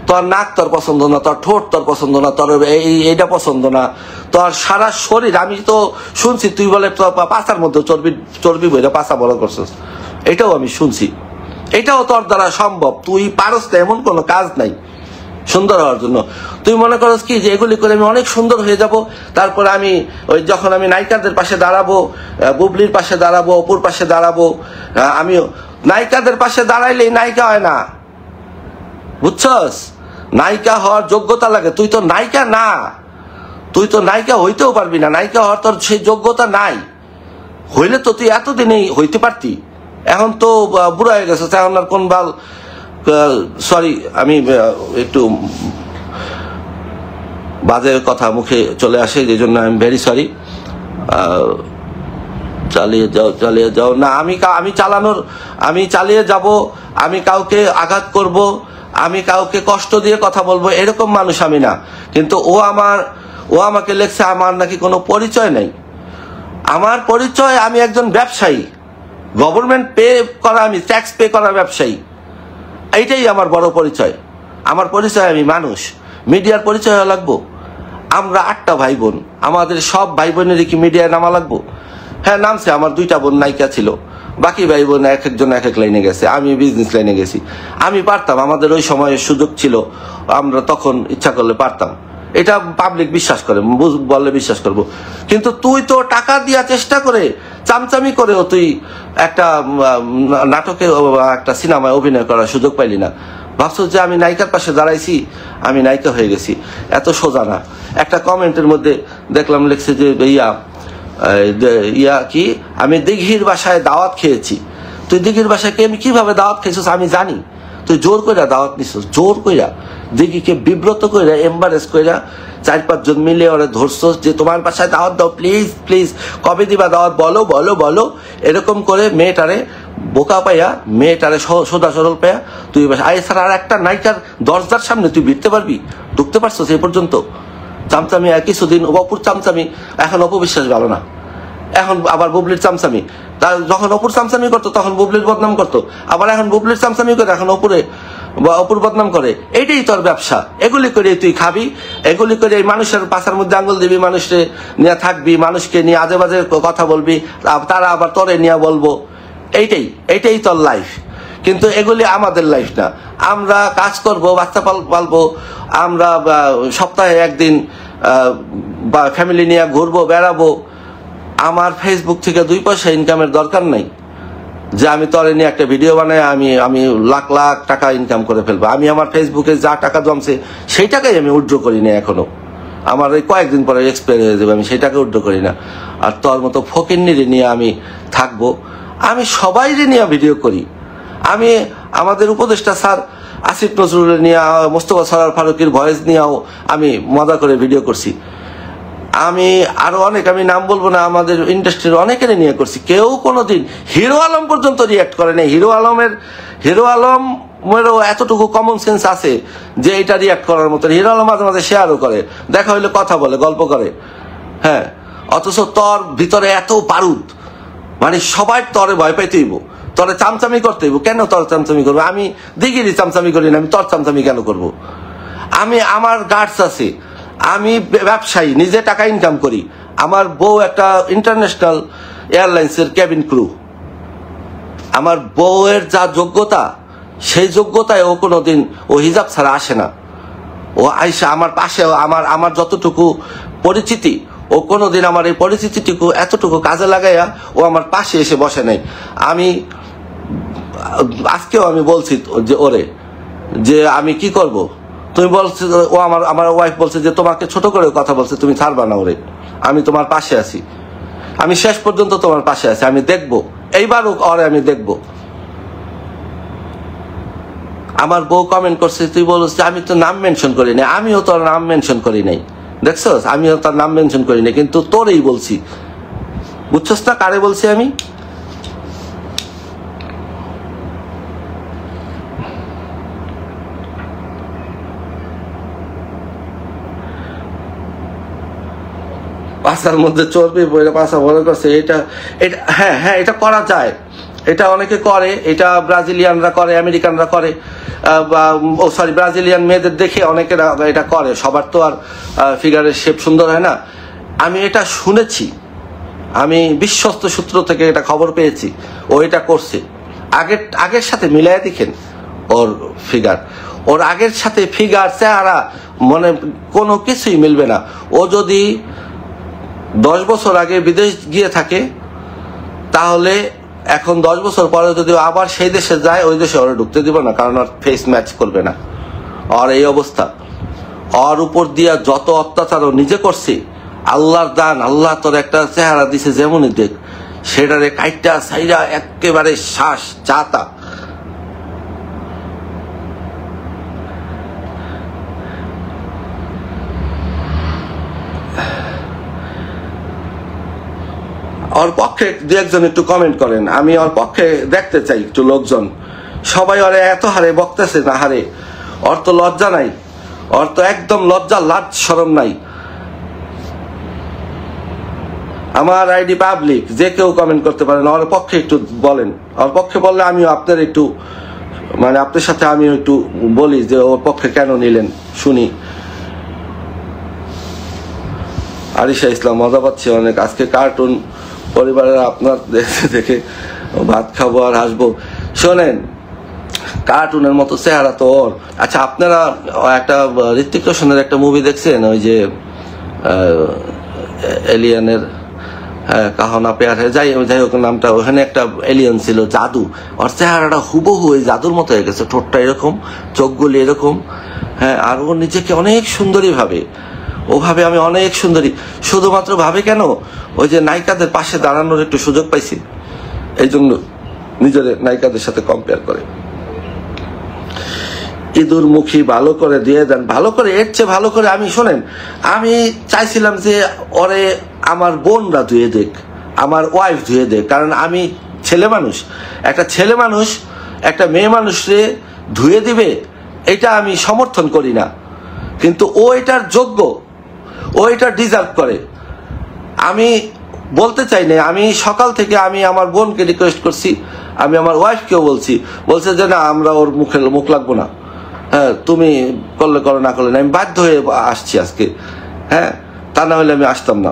তোর নাক তোর পছন্দ না, তোর ঠোঁট তোর পছন্দ না, তোর এইটা পছন্দ না, তোর সারা শরীর। আমি তো শুনছি তুই বলে পাছার মধ্যে চর্বি চর্বি বইটা পাছা বড় করছিস, এটাও আমি শুনছি। এটাও তোর দ্বারা সম্ভব, তুই পারস না, এমন কোনো কাজ নাই সুন্দর হওয়ার জন্য। তুই মনে করস কি যে এগুলি করে আমি অনেক সুন্দর হয়ে যাব, তারপরে আমি ওই যখন আমি নায়িকাদের পাশে দাঁড়াবো, বুবলির পাশে দাঁড়াবো, অপুর পাশে দাঁড়াবো, আমিও নায়িকাদের পাশে দাঁড়াইলেই নায়িকা হয় না, বুঝছস? নায়িকা হওয়ার যোগ্যতা লাগে। তুই তো নায়িকা না, তুই তো নায়িকা হইতেও পারবি না, নায়িকা হওয়ার তোর সেই যোগ্যতা নাই। হইলে তো তুই এতদিনেই হইতে পারতি, এখন তো বুড়া হয়ে গেছে, এখন আর কোন বাল, সরি আমি একটু বাজে কথা মুখে চলে আসে, যে জন্য আই এম ভেরি সরি। চালিয়ে যাও, চালিয়ে যাও না, আমি চালিয়ে যাব, আমি কাউকে আঘাত করব, আমি কাউকে কষ্ট দিয়ে কথা বলবো, এরকম মানুষ আমি না। কিন্তু ও আমাকে লেখছে আমার নাকি কোনো পরিচয় নাই। আমার পরিচয়, আমি একজন ব্যবসায়ী, গভর্নমেন্ট পে করা, আমি ট্যাক্স পে করা ব্যবসায়ী, এইটাই আমার বড় পরিচয়। আমার পরিচয় আমি মানুষ, মিডিয়ার পরিচয় লাগবো? আমরা 8টা ভাই বোন, আমাদের সব ভাই বোনেরই কি মিডিয়ায় নামা লাগবো? হ্যাঁ নামছে, আমার 2টা বোন নায়িকা ছিল, বাকি ভাই বোন এক একজন এক এক লাইনে গেছে, আমি বিজনেস লাইনে গেছি। আমি পারতাম, আমাদের ওই সময় সুযোগ ছিল, আমরা তখন ইচ্ছা করলে পারতাম। এটা পাবলিক বিশ্বাস করে, বললে বিশ্বাস করব। কিন্তু তুই তো টাকা দিয়া চেষ্টা করে, চামচামি করেও তুই একটা নাটকে, একটা সিনেমায় অভিনয় করার সুযোগ পাইলি না। ভাবছো যে আমি নায়িকার পাশে দাঁড়াইছি, আমি নায়িকা হয়ে গেছি, এত সোজা না। একটা কমেন্টের মধ্যে দেখলাম লিখছে যে কি আমি দিঘির বাসায় দাওয়াত খেয়েছি। তুই দিঘির বাসায় কিভাবে দাওয়াত খেয়েছিস আমি জানি। তুই জোর কইরা দাওয়াত নিছিস, জোর কইরা দিঘিকে বিব্রত কইরা, এম্বারেস কইরা 4-5 জন মিলে ওরা ধরছস যে তোমার বাসায় দাওয়াত দাও, প্লিজ প্লিজ, কবে দিবা দাওয়াত, বলো বলো বলো, এরকম করে মেয়েটারে বোকা পাইয়া, মেয়েটারে সোজা সরল পাইয়া তুই ছাড়া আর একটা নায়িকার দরজার সামনে তুই ভিড়তে পারবি? ঢুকতে পারছস এই পর্যন্ত? চামচামি কিছুদিন, অপুর চামচামি, এখন অপু বিশ্বাস ভালো না, এখন আবার বুবলির চামচামি। তার যখন অপুর চামচামি করতো তখন বুবলির বদনাম করতো, আবার এখন বুবলির চামচামি করে এখন অপুর বদনাম করে। এইটাই তোর ব্যবসা, এগুলি করে তুই খাবি, এগুলি করে মানুষের পাশার মধ্যে আঙ্গুল দিবি, মানুষকে নিয়ে থাকবি, মানুষকে নিয়ে আজে বাজে কথা বলবি, তারা আবার তোরে নিয়ে বলবো। এইটাই তোর লাইফ। কিন্তু এগুলি আমাদের লাইফ না। আমরা কাজ করব, বাচ্চা পালবো, আমরা সপ্তাহে একদিন বা ফ্যামিলি নিয়ে ঘুরবো, বেড়াবো। আমার ফেসবুক থেকে 2 পয়সা ইনকামের দরকার নাই যে আমি তোরে নিয়ে একটা ভিডিও বানাই আমি লাখ লাখ টাকা ইনকাম করে ফেলবো। আমি আমার ফেসবুকে যা টাকা জমছে সেই টাকাই আমি উইথড্র করি না এখনো। আমার এই কয়েকদিন পরে এক্সপায়ার হয়ে যাবে, আমি সেই টাকা উইথড্র করি না। আর তোর মতো ফকিন্নিরে নিয়ে আমি থাকবো? আমি সবাইরে নিয়ে ভিডিও করি। আমি আমাদের উপদেষ্টা স্যার আসিফ নজরুলের নিয়ে, মোস্তফা সরোয়ার ফারুকের ভয়েস নিয়েও আমি মজা করে ভিডিও করছি। আমি আরো অনেক, আমি নাম বলবো না, আমাদের ইন্ডাস্ট্রির অনেকের নিয়ে করছি। কেউ কোনোদিন, হিরো আলম পর্যন্ত রিয়াক্ট করে নাই। হিরো আলমেরও এতটুকু কমন সেন্স আছে যে এটা রিয়াক্ট করার মতো। হিরো আলম মাঝে মাঝে শেয়ারও করে, দেখা হইলে কথা বলে, গল্প করে, হ্যাঁ। অথচ তোর ভিতরে এত বারুদ, মানে সবাই তরে ভয় পাইতে হইব, তরে চামচামি করতে হইব। কেন তোর চামচামি করবো? আমি দিঘিরই চামচামি করি না, আমি তোর চামচামি কেন করবো? আমার গার্ডস আছে, আমি ব্যবসায়ী, নিজে টাকা ইনকাম করি। আমার বউ একটা ইন্টারন্যাশনাল এয়ারলাইন্সের ক্যাবিন ক্রু। আমার বউয়ের যা যোগ্যতা, সেই যোগ্যতায় ও কোনোদিন ও হিজাব ছাড়া আসে না। ও আইসা আমার পাশে, আমার যতটুকু পরিচিতি, ও কোনোদিন আমার এই পরিচিতিটুকু এতটুকু কাজে লাগাইয়া ও আমার পাশে এসে বসে নাই। আজকেও আমি বলছি যে ওরে যে আমি কি করব, তুমি বলছো, ও আমার ওয়াইফ বলছে যে তোমাকে ছোট করে কথা বলছে, তুমি ছাড়বা না ওরে, আমি তোমার পাশে আছি, আমি শেষ পর্যন্ত তোমার পাশে আছি, আমি দেখবো, এইবারও ওরে আমি দেখবো। আমার বউ কমেন্ট করছে, তুই বলছিস আমি তো নাম মেনশন করি নাই। আমিও তোর নাম মেনশন করি নাই, দেখছস, আমিও তার নাম মেনশন করি নাই, কিন্তু তোরেই বলছি, বুঝছস না কারে বলছি আমি? পাছার মধ্যে চর্বি পড়ে পাছা বড় করছে, এটা এটা হ্যাঁ হ্যাঁ এটা করা যায়, এটা অনেকে করে, এটা ব্রাজিলিয়ানরা করে, আমেরিকানরা করে, ব্রাজিলিয়ান মেয়েদের দেখে অনেকে এটা করে। সবার তো আর ফিগারের শেপ সুন্দর হয় না। আমি এটা শুনেছি, আমি বিশ্বস্ত সূত্র থেকে এটা খবর পেয়েছি, ও এটা করছে। আগের সাথে মিলাই দেখেন ওর ফিগার, ওর আগের সাথে ফিগার চেহারা মানে কোনো কিছুই মিলবে না। ও যদি 10 বছর আগে বিদেশ গিয়ে থাকে, তাহলে এখন 10 বছর পরে যদি আবার সেই দেশে যায়, ওই দেশে ওরা ঢুকতে দিব না, কারণ ওর ফেস ম্যাচ করবে না। আর এই অবস্থা, ওর উপর দিয়া যত অত্যাচার ও নিজে করছে, আল্লাহর দান, আল্লাহ তোর একটা চেহারা দিছে যেমনই দেখ, সেটারে কাইটা সাইরা একেবারে শ্বাস চাতা। ওর পক্ষে দু একজন একটু কমেন্ট করেন, আমি ওর পক্ষে দেখতে চাই একটু লোকজন। সবাই ওরে এত হারে বকতেছে না, হারে ওর তো লজ্জা নাই, ওর তো একদম লজ্জা লাজ শরম নাই। আমার আইডি পাবলিক, যে কেউ কমেন্ট করতে পারেন, ওর পক্ষে একটু বলেন। ওর পক্ষে বললে আমিও আপনার একটু মানে আপনার সাথে আমিও একটু বলি যে ওর পক্ষে কেন নিলেন, শুনি। আরিশা ইসলাম, মজা পাচ্ছি অনেক আজকে, কার্টুন পরিবারের আপনার দেখে ভাত খাবো আর হাসবো। শোনেন, কার্টুনের মতো চেহারা তো ওর। আচ্ছা, আপনারা একটা ঋত্বিক রোশনের একটা মুভি দেখছেন, ওই যে এলিয়ানের কাহনা পেয়ার, যাই হোক নামটা, ওখানে একটা এলিয়ান ছিল জাদু, ওর চেহারাটা হুবহু ওই জাদুর মতো হয়ে গেছে, ঠোঁটটা এরকম, চোখগুলি এরকম, হ্যাঁ। আর ও নিজেকে অনেক সুন্দরী ভাবে, ওভাবে আমি অনেক সুন্দরী, শুধুমাত্র ভাবে কেন, ওই যে নায়িকাদের পাশে দাঁড়ানোর একটু সুযোগ পাইছি, এই জন্য নিজের নায়িকাদের সাথে কম্পেয়ার করে। ইঁদুর মুখী ভালো করে দিয়ে দেন, ভালো করে, এর চেয়ে ভালো করে। আমি শোনেন, আমি চাইছিলাম যে ওরে আমার বোনরা ধুয়ে দেখ, আমার ওয়াইফ ধুয়ে দেখ, কারণ আমি ছেলে মানুষ, একটা ছেলে মানুষ একটা মেয়ে মানুষরে ধুয়ে দিবে, এটা আমি সমর্থন করি না, কিন্তু ও এটার যোগ্য, ও এটা ডিজার্ভ করে। আমি বলতে চাই না, আমি সকাল থেকে আমি আমার বোনকে রিকোয়েস্ট করছি, আমি আমার ওয়াইফকেও বলছে যে না, আমরা ওর মুখ লাগবো না, হ্যাঁ তুমি করলে করো, না করলে না। আমি বাধ্য হয়ে আসছি আজকে, হ্যাঁ, তা না হলে আমি আসতাম না।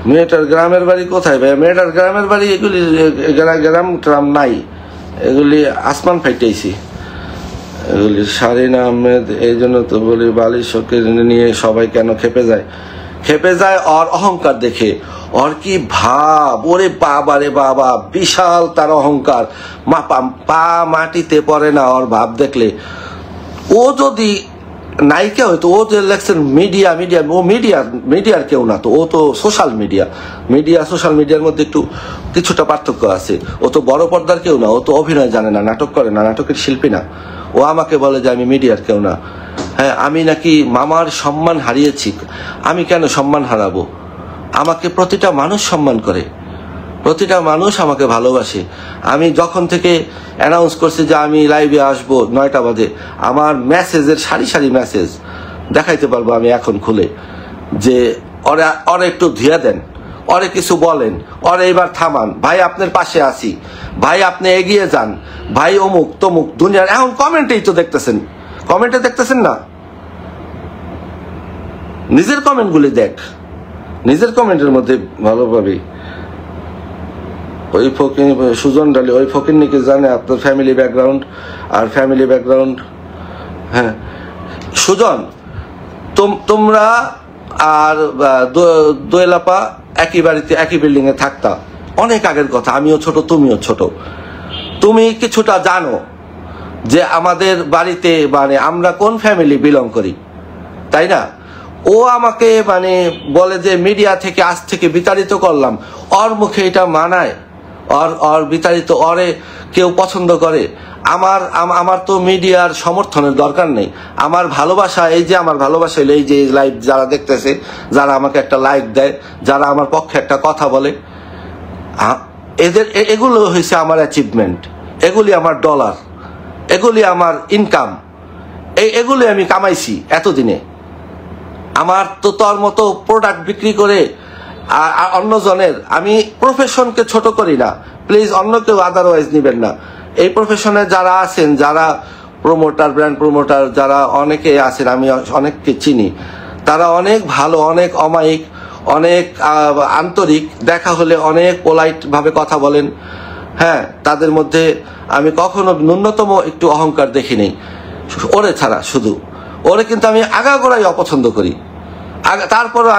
মেয়েটার গ্রামের বাড়ি কোথায় ভাই? মেয়েটার গ্রামের বাড়ি এগুলি গ্রাম ট্রাম নাই, এগুলি আসমান ফাইটাইছি এগুলি। শারিন আহমেদ, এই জন্য তো বলি বালিশকে নিয়ে সবাই কেন খেপে যায় ওর অহংকার দেখে। ওর কি ভাব, ওরে বাবা রে বাবা, বিশাল তার অহংকার, পা মাটিতে পড়ে না ওর ভাব দেখলে। ও যদি নায়িকা হয়তো, ও যে লেখছেন মিডিয়া, ও মিডিয়ার কেউ না তো, ও তো সোশ্যাল মিডিয়ার মধ্যে একটু কিছুটা পার্থক্য আছে। ও তো বড় পর্দার কেউ না, ও তো অভিনয় জানে না, নাটক করে না, নাটকের শিল্পী না। ও আমাকে বলে যে আমি মিডিয়ার কেউ না। হ্যাঁ, আমি নাকি মামার সম্মান হারিয়েছি। আমি কেন সম্মান হারাবো? আমাকে প্রতিটা মানুষ সম্মান করে, প্রতিটা মানুষ আমাকে ভালোবাসে। আমি যখন থেকে অ্যানাউন্স করছি যে আমি লাইভে আসবো 9টা বাজে, আমার মেসেজের সারি মেসেজ দেখাইতে পারবো আমি এখন খুলে, যে ওরে একটু ধুয়ে দেন, ওরে কিছু বলেন, ওরে এবার থামান, ভাই আপনার পাশে আছি, ভাই আপনি এগিয়ে যান, ভাই অমুক তমুক দুনিয়ার। এখন কমেন্টেই তো দেখতেছেন, কমেন্টে দেখতেছেন না? নিজের কমেন্টগুলি দেখ, নিজের কমেন্টের মধ্যে ভালো পাবি। ওই ফকির সুজন ডালি, ওই ফকির নাকি জানে আপনার ফ্যামিলি ব্যাকগ্রাউন্ড। হ্যাঁ সুজন, তোমরা আর দোয়েলাপা একই বাড়িতে একই বিল্ডিং এ থাকতা, অনেক আগের কথা, আমিও ছোট তুমিও ছোট। তুমি কিছুটা জানো যে আমাদের বাড়িতে মানে আমরা কোন ফ্যামিলি বিলং করি, তাই না? ও আমাকে মানে বলে যে মিডিয়া থেকে আজ থেকে বিতাড়িত করলাম, ওর মুখে এটা মানায়? ওর বিতাড়িত, ওরে কেউ পছন্দ করে? আমার তো মিডিয়ার সমর্থনের দরকার নেই। আমার ভালোবাসা, এই যে আমার ভালোবাসা হলো এই যে লাইভ যারা দেখতেছে, যারা আমাকে একটা লাইক দেয়, যারা আমার পক্ষে একটা কথা বলে, এগুলো হয়েছে আমার অ্যাচিভমেন্ট, এগুলি আমার ডলার, এগুলি আমার ইনকাম, এগুলো আমি কামাইছি এতদিনে। আমার তো তোর মতো প্রোডাক্ট বিক্রি করে অন্যজনের, আমি প্রফেশনকে ছোট করি না, প্লিজ অন্য কেউ আদারওয়াইজ নিবেন না। এই প্রফেশনে যারা আছেন, যারা প্রমোটার, ব্র্যান্ড প্রমোটার, যারা অনেকে আছেন, আমি অনেককে চিনি, তারা অনেক ভালো, অনেক অমায়িক, অনেক আন্তরিক, দেখা হলে অনেক পোলাইট ভাবে কথা বলেন। হ্যাঁ, তাদের মধ্যে আমি কখনো ন্যূনতম একটু অহংকার দেখি নেই, ওরে ছাড়া। শুধু ওরে কিন্তু আমি আগাগোড়াই অপছন্দ করি। তারপরও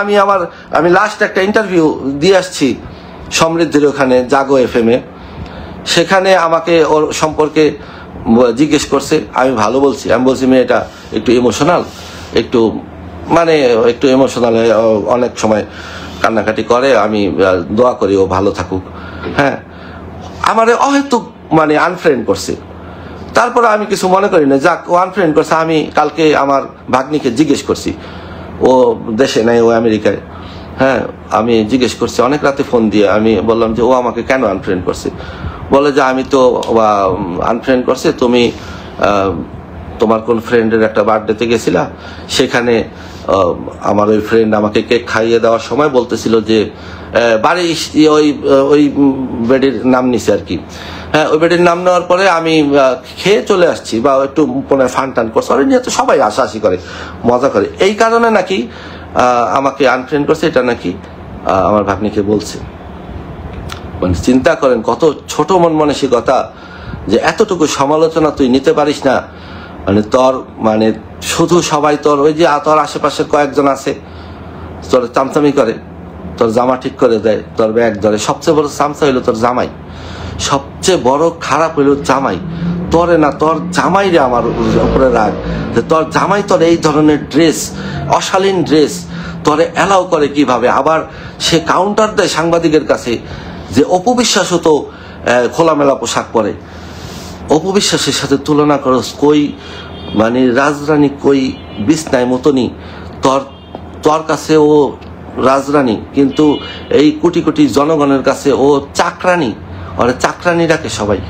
আমি লাস্ট একটা ইন্টারভিউ দিয়ে আসছি সমৃদ্ধির ওখানে জাগো FM-এ। সেখানে আমাকে ওর সম্পর্কে জিজ্ঞেস করছে, আমি ভালো বলছি। আমি বলছি মেয়েটা একটু ইমোশনাল, একটু ইমোশনাল, অনেক সময় কান্নাকাটি করে, আমি দোয়া করি ও ভালো থাকুক। হ্যাঁ, আমারে অহেতুক আনফ্রেন্ড করছে। তারপরে আমি কিছু মনে করি না, যাক, ও আনফ্রেন্ড করছে। আমি কালকে আমার ভাগ্নিকে জিজ্ঞেস করছি, ও দেশে নাই, ও আমেরিকায়। হ্যাঁ, আমি জিজ্ঞেস করছি অনেক রাতে ফোন দিয়ে, আমি বললাম যে ও আমাকে কেন আনফ্রেন্ড করছে। বলে যে আমি তো আনফ্রেন্ড করছে, তুমি তোমার কোন ফ্রেন্ডের একটা বার্থডেতে গেছিলা, সেখানে আমার ওই ফ্রেন্ড আমাকে কেক খাইয়ে দেওয়ার সময় বলতেছিল যে বাড়ি ওই বেডির নাম নিছে আর কি। হ্যাঁ, ওই বেডির নাম নেওয়ার পরে আমি খেয়ে চলে আসছি, বা একটু মনে ফান টান করছে, ওই নিয়ে তো সবাই হাসাহাসি করে, মজা করে। এই কারণে নাকি আমাকে আনফ্রেন্ড করছে, এটা নাকি আমার ভাগ্নিকে বলছে। চিন্তা করেন কত ছোট মন মানসিকতা, যে এতটুকু সমালোচনা তুই নিতে পারিস না। তোর শুধু সবাই তোর ওই যে তোর আশেপাশের কয়েকজন আছে, তোর চামচামি করে, তোর জামা ঠিক করে দেয়, তোর ব্যাগ ধরে। সবচেয়ে বড় চামচা হইলো তোর জামাই, সবচেয়ে বড় খারাপ হইলো জামাই। তোরে না, তোর জামাই রে আমার উপরে রাগ, যে তোর জামাই তোর এই ধরনের ড্রেস, অশালীন ড্রেস তোরে অ্যালাউ করে কিভাবে। আবার সে কাউন্টার দেয় সাংবাদিকের কাছে যে অপু বিশ্বাসও তো খোলামেলা পোশাক পরে। অপু বিশ্বাসের সাথে তুলনা করস, কই রাজরানী কই বিছনায় মতনই। তোর কাছে ও রাজরানী, কিন্তু এই কোটি কোটি জনগণের কাছে ও চাকরানী। ওরে চাকরানী ডাকে সবাই।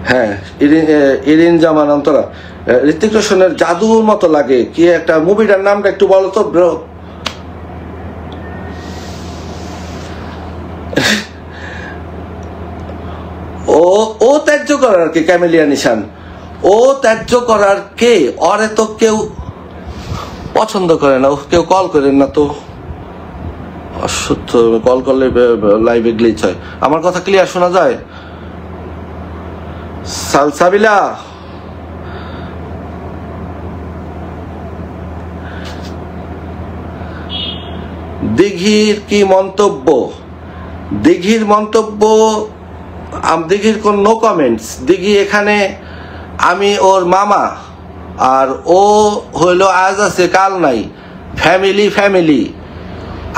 হ্যাঁ, ইরিন জামান অন্তরা, ঋত্বিক রোশনের জাদুর মতো লাগে। কি একটা মুভিটার নামটা একটু বলো তো ব্রো। ও ত্যায্য করার কে? ক্যামেলিয়া নিশান, ও ত্যায্য করার কে? ওরে তো কেউ পছন্দ করে না, কেউ কল করেন না তো। অসত্য, কল করলে লাইভে গ্লিচ হয়। আমার কথা ক্লিয়ার শোনা যায়? সালসাবিলা, দিঘির কি মন্তব্য? দিঘির মন্তব্য, দিঘির কোন নো কমেন্টস। দিঘি এখানে আমি ওর মামা, আর ও হইলো আজ আছে কাল নাই। ফ্যামিলি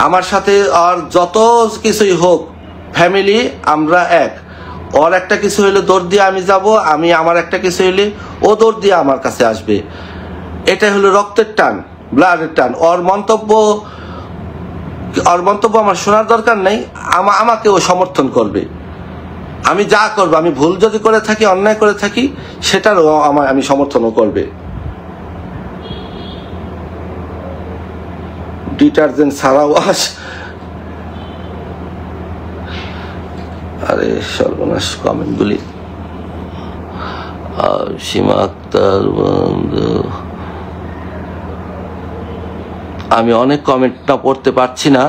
আমার সাথে আর যত কিছুই হোক, ফ্যামিলি আমরা এক। ওর একটা কিছু হইলে দৌড় দিয়ে আমি যাব, আমি আমার একটা কিছু হইলে ও দৌড় দিয়ে আমার কাছে আসবে। এটা হলো রক্তের টান, ব্লাডের টান। ওর মন্তব্য আমার শোনার দরকার নেই। আমাকে ও সমর্থন করবে। আমি যা করবো, আমি ভুল যদি করে থাকি, অন্যায় করে থাকি, সেটারও আমি সমর্থনও করবে। ডিটারজেন্ট ছাড়া ওয়াশ, আরে সর্বনাশ কমেন্ট গুলি। সীমা আক্তার, আমি অনেক কমেন্টটা পড়তে পারছি না,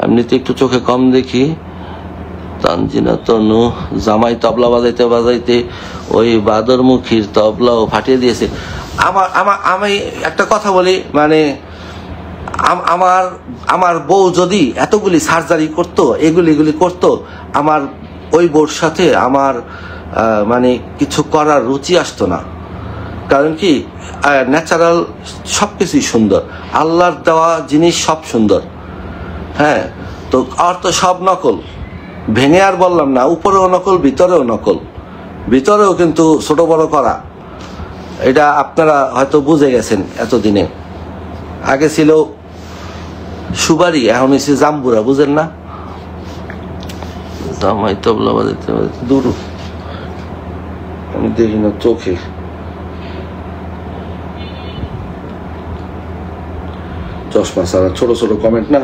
এমনিতে একটু চোখে কম দেখি। তানজিনা তনু, জামাই তবলা বাজাইতে বাজাইতে ওই বাদরমুখীর তবলাও ফাটিয়ে দিয়েছে। আমি একটা কথা বলি, আমার বউ যদি এতগুলি সার্জারি করতো, এগুলি করতো, আমার ওই বউর সাথে আমার কিছু করার রুচি আসতো না। কারণ কি, ন্যাচারাল সবকিছুই সুন্দর, আল্লাহর দেওয়া জিনিস সব সুন্দর। হ্যাঁ, তো আর তো সব নকল, ভেঙে আর বললাম না, উপরেও নকল, ভিতরেও নকল, ভিতরেও কিন্তু ছোট বড় করা। এটা আপনারা হয়তো বুঝে গেছেন এতদিনে। আগে ছিল সুবারি এখন হয়েছে জাম্বুরা, বুঝেন না? জামাই তবলা বাজাতে বাজাতে দূর, আমি দেখি না চোখে। চশমা ছাড়া ছোট ছোট কমেন্ট না।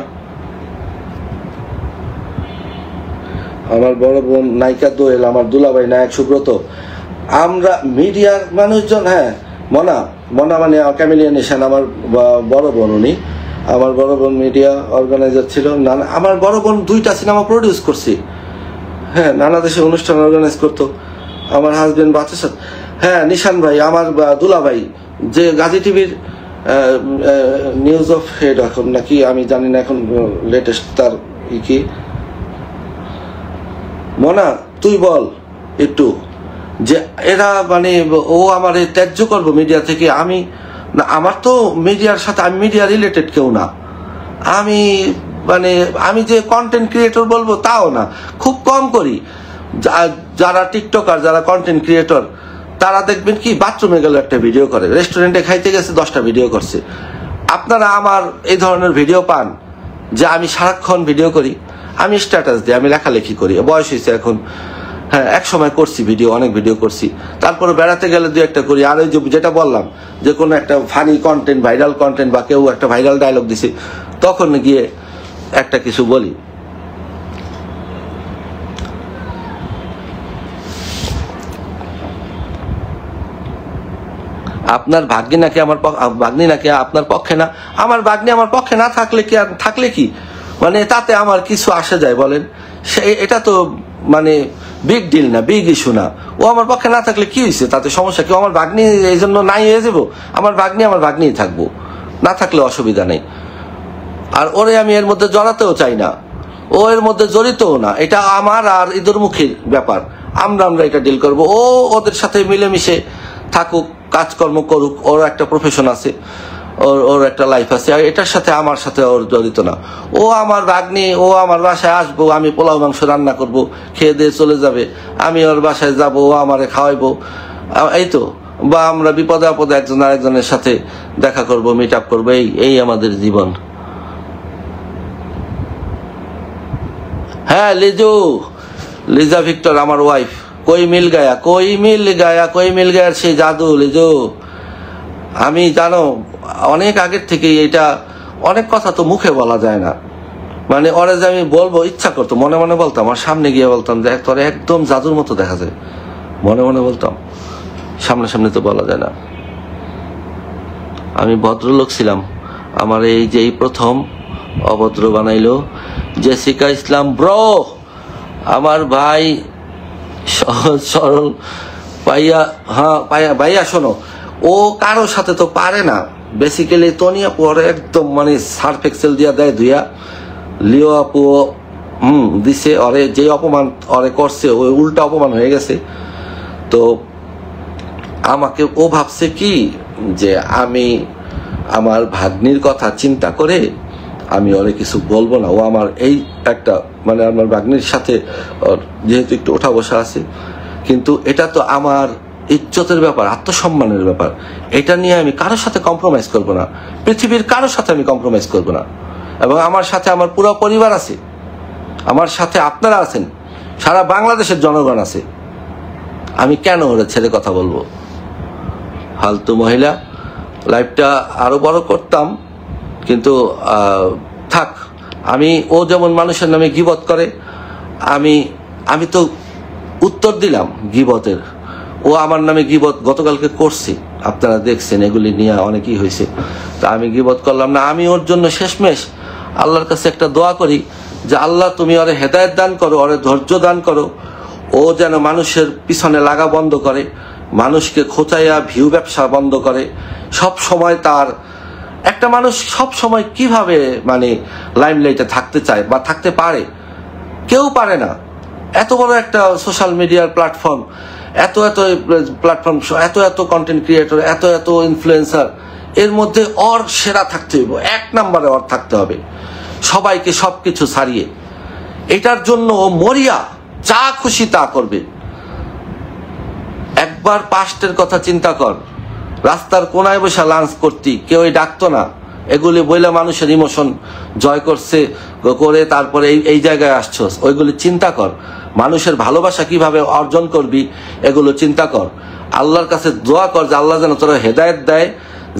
আমার বড় বোন নায়িকা দোয়েল, আমার দুলাভাই নায়ক সুব্রত, আমরা মিডিয়ার মানুষজন। হ্যাঁ, মনা মানে ক্যামেলিয়া নিশান আমার বড় বোন, উনি আমার বড় বোন মিডিয়া অর্গানাইজার ছিল। আমার বড় বোন 2টা সিনেমা প্রডিউস করছি। হ্যাঁ, নানা দেশে অনুষ্ঠান অর্গানাইজ করতো আমার হাজবেন্ড বাচ্চার সাথে। হ্যাঁ, নিশান ভাই আমার দুলাভাই, যে গাজী টিভির নিউজ অফ হেড এখন নাকি আমি জানি না, এখন লেটেস্ট তার কি। মনা তুই বল একটু, যে এরা মানে ও আমার ত্যায্য করবো মিডিয়া থেকে? আমি না, আমার তো মিডিয়ার সাথে, আমি মিডিয়া রিলেটেড কেউ না। আমি মানে আমি যে কন্টেন্ট ক্রিয়েটর বলবো তাও না, খুব কম করি। যারা টিকটকার, যারা কন্টেন্ট ক্রিয়েটর, তারা দেখবেন কি বাথরুমে গেলে একটা ভিডিও করে, রেস্টুরেন্টে খাইতে গেছে 10টা ভিডিও করছে। আপনারা আমার এই ধরনের ভিডিও পান যে আমি সারাক্ষণ ভিডিও করি, আমি স্ট্যাটাস দিই, আমি লেখালেখি করি, বয়স হয়েছে এখন। হ্যাঁ, এক সময় করছি ভিডিও, অনেক ভিডিও করছি, তারপরে বেড়াতে গেলে 2-1টা করি। আর ওই যেটা বললাম যে কোনো একটা ফানি কন্টেন্ট, ভাইরাল কন্টেন্ট, বা কেউ একটা ভাইরাল ডায়লগ দিছে, তখন গিয়ে একটা কিছু বলি। আপনার ভাগ্নি নাকি আমার ভাগ্নি নাকি আপনার পক্ষে না? আমার ভাগ্নি আমার পক্ষে না থাকলে কি, আর থাকলে কি মানে তাতে আমার কিছু আসে যায় বলেন? এটা তো মানে বিগ ডিল না, বিগ ইস্যু না। ও আমার পক্ষে না থাকলে কি হয়েছে, তাতে সমস্যা কি? আমার ভাগ্নি এই জন্য নাই হয়ে যাবো? আমার ভাগ্নিই থাকবো, না থাকলে অসুবিধা নেই। আর ওরে আমি এর মধ্যে জড়াতেও চাই না, ও এর মধ্যে জড়িতও না। এটা আমার আর ইঁদুরমুখীর ব্যাপার, আমরা এটা ডিল করবো। ও ওদের সাথে মিলেমিশে থাকুক, কাজকর্ম করুক, ওর একটা প্রফেশন আছে, ওর একটা লাইফ আছে, এটার সাথে আমার সাথে ওর জড়িত না। ও আমার ভাগ্নি, ও আমার বাসায় আসবো, আমি পোলাও মাংস রান্না করব, খেয়ে দিয়ে চলে যাবে, আমি ওর বাসায় যাব, ও আমারে খাওয়াইবো, এই তো। বা আমরা বিপদে আপদে একজন আরেকজনের সাথে দেখা করব, মিট আপ করবো, এই আমাদের জীবন। হ্যাঁ, লিজা ভিক্টর আমার ওয়াইফ। কই মিল গায়া সেই জাদু লিজু। আমি জানো অনেক আগের থেকে, এটা অনেক কথা তো মুখে বলা যায় না, মানে ওরে যে আমি বলবো ইচ্ছা করতো, মনে মনে বলতাম, আর সামনে গিয়ে বলতাম যে তোরে একদম জাদুর মতো দেখা যায়, মনে মনে বলতাম, সামনে তো বলা যায় না। আমি ভদ্রলোক ছিলাম, আমার এই যে প্রথম অভদ্র বানাইলো জেসিকা ইসলাম ব্রো, আমার ভাই সহজ সরল পাইয়া। হ্যাঁ ভাইয়া শোনো, ও কারোর সাথে তো পারে না বেসিক্যালি। তনিয়া পরে একদম মানে সার্ফ এক্সেল দিয়া দেয় ধুইয়া, লিও আপু দিছে অরে, যে অপমান অরে করছে ওই উল্টা অপমান হয়ে গেছে। তো আমাকে ও ভাবছে কি যে আমি আমার ভাগ্নির কথা চিন্তা করে আমি ওরে কিছু বলবো না। ও আমার এই একটা মানে আমার ভাগ্নির সাথে যেহেতু একটু ওঠা বসা আছে, কিন্তু এটা তো আমার ইজ্জতের ব্যাপার, আত্মসম্মানের ব্যাপার। এটা নিয়ে আমি কারোর সাথে কম্প্রোমাইজ করব না, পৃথিবীর কারোর সাথে আমি কম্প্রোমাইজ করব না। এবং আমার সাথে আমার পুরো পরিবার আছে, আমার সাথে আপনারা আছেন, সারা বাংলাদেশের জনগণ আছে। আমি কেন ওরা ছেড়ে কথা বলবো? ফালতু মহিলা। লাইফটা আরো বড় করতাম, কিন্তু থাক। ও যেমন মানুষের নামে গীবত করে, আমি তো উত্তর দিলাম গীবতের। ও আমার নামে গীবত গতকালকে করছি, আপনারা দেখছেন, এগুলি নিয়ে অনেকই হয়েছে। তা আমি গীবত করলাম না। আমি ওর জন্য শেষমেশ আল্লাহর কাছে একটা দোয়া করি যে আল্লাহ তুমি ওরে হেদায়েত দান করো, ওরে ধৈর্য দান করো, ও যেন মানুষের পিছনে লাগা বন্ধ করে, মানুষকে খোঁচাইয়া ভিউ ব্যবসা বন্ধ করে। সব সময় তার একটা মানুষ সব সময় কিভাবে মানে লাইমলাইটে থাকতে চায় বা থাকতে পারে, কেউ পারে না। এত বড় একটা সোশ্যাল মিডিয়ার প্ল্যাটফর্ম, এত প্ল্যাটফর্ম, এত কন্টেন্ট ক্রিয়েটর, এত ইনফ্লুয়েন্সার, এর মধ্যে ওর সেরা থাকতে হবে, 1 নম্বরে ওর থাকতে হবে, সবাইকে সবকিছু ছাড়িয়ে। এটার জন্য ও মরিয়া, যা খুশি তা করবে। একবার পাস্টের কথা চিন্তা কর, রাস্তার কোনায় বসে লাঞ্চ করতি, কেউই ডাকতো না, এগুলি বইলে মানুষের ইমোশন জয় করে তারপরে এই জায়গায় আসছস, ওইগুলি চিন্তা কর। মানুষের ভালোবাসা কিভাবে অর্জন করবি এগুলো চিন্তা কর। আল্লাহর কাছে দোয়া কর যে আল্লাহ যেন তোরা হেদায়েত দেয়,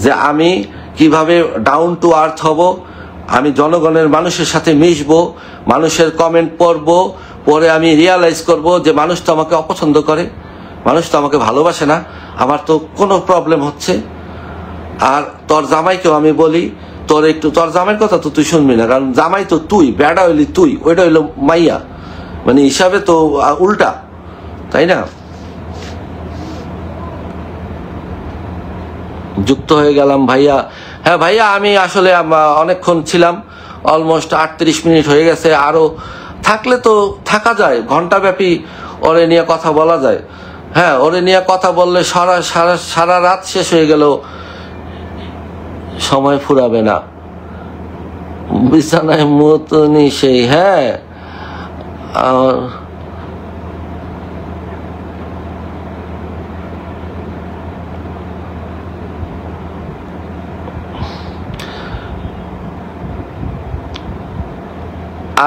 যে আমি কিভাবে ডাউন টু আর্থ হব, আমি জনগণের মানুষের সাথে মিশবো, মানুষের কমেন্ট পড়বো, পরে আমি রিয়ালাইজ করব যে মানুষ তো আমাকে অপছন্দ করে, মানুষ তো আমাকে ভালোবাসে না, আমার তো কোনো প্রবলেম হচ্ছে। আর তোর জামাইকেও আমি বলি, তোর জামাইয়ের কথা তো তুই শুনবি না, কারণ জামাই তো তুই, বেড়া হইলি তুই, ওইটা হইলো মাইয়া, মানে হিসাবে তো উল্টা, তাই না? যুক্ত হয়ে গেলাম ভাইয়া। হ্যাঁ ভাইয়া, আমি আসলে অনেকক্ষণ ছিলাম, অলমোস্ট 38 মিনিট হয়ে গেছে। আরো থাকলে তো থাকা যায়, ঘন্টাব্যাপী ওরে নিয়ে কথা বলা যায়। হ্যাঁ, ওরে নিয়ে কথা বললে সারা রাত শেষ হয়ে গেল, সময় ফুরাবে না। বিছানায় মতনই সেই, হ্যাঁ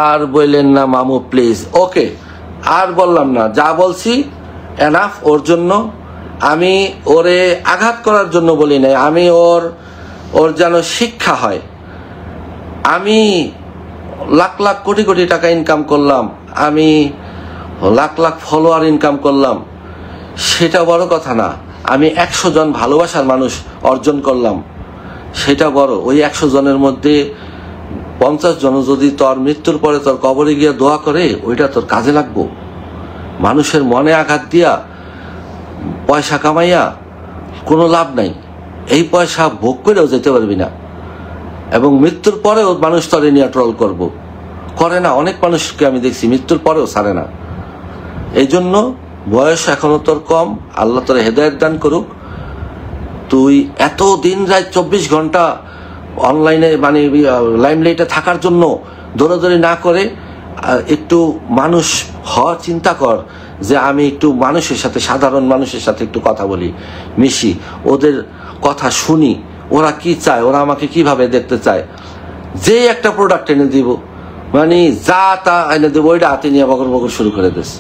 আর বললেন না মামু প্লিজ। ওকে, আর বললাম না, যা বলছি এনাফ। ওর জন্য আমি ওরে আঘাত করার জন্য বলি নাই, আমি ওর যেন শিক্ষা হয়। আমি লাখ লাখ কোটি কোটি টাকা ইনকাম করলাম, আমি লাখ লাখ ফলোয়ার ইনকাম করলাম, সেটা বড় কথা না। আমি 100 জন ভালোবাসার মানুষ অর্জন করলাম, সেটা বড়। ওই 100 জনের মধ্যে 50 জন যদি তোর মৃত্যুর পরে তোর কবরে গিয়ে দোয়া করে, ওইটা তোর কাজে লাগবো। মানুষের মনে আঘাত দিয়া পয়সা কামাইয়া কোনো লাভ নাই। এই পয়সা ভোগ করেও যেতে পারবি না, এবং মৃত্যুর পরেও মানুষ তোরে নিয়ে ট্রল করে না। অনেক মানুষকে আমি দেখছি মৃত্যুর পরেও ছাড়ে না। এই জন্য বয়স এখনো তোর কম, আল্লাহ তোর হেদায়েত দান করুক। তুই এত দিন রাত 24 ঘন্টা অনলাইনে মানে লাইমলাইটে থাকার জন্য দৌড়াদৌড়ি না করে একটু মানুষ চিন্তা কর যে আমি একটু মানুষের সাথে, সাধারণ মানুষের সাথে একটু কথা বলি, মিশি, ওদের কথা শুনি, ওরা কি চায়, ওরা আমাকে কিভাবে দেখতে চায়। যে একটা প্রোডাক্ট এনে দিব, মানে যা তা এনে দেবো, ওইটা হাতে নিয়ে বকর বকর শুরু করে দিস।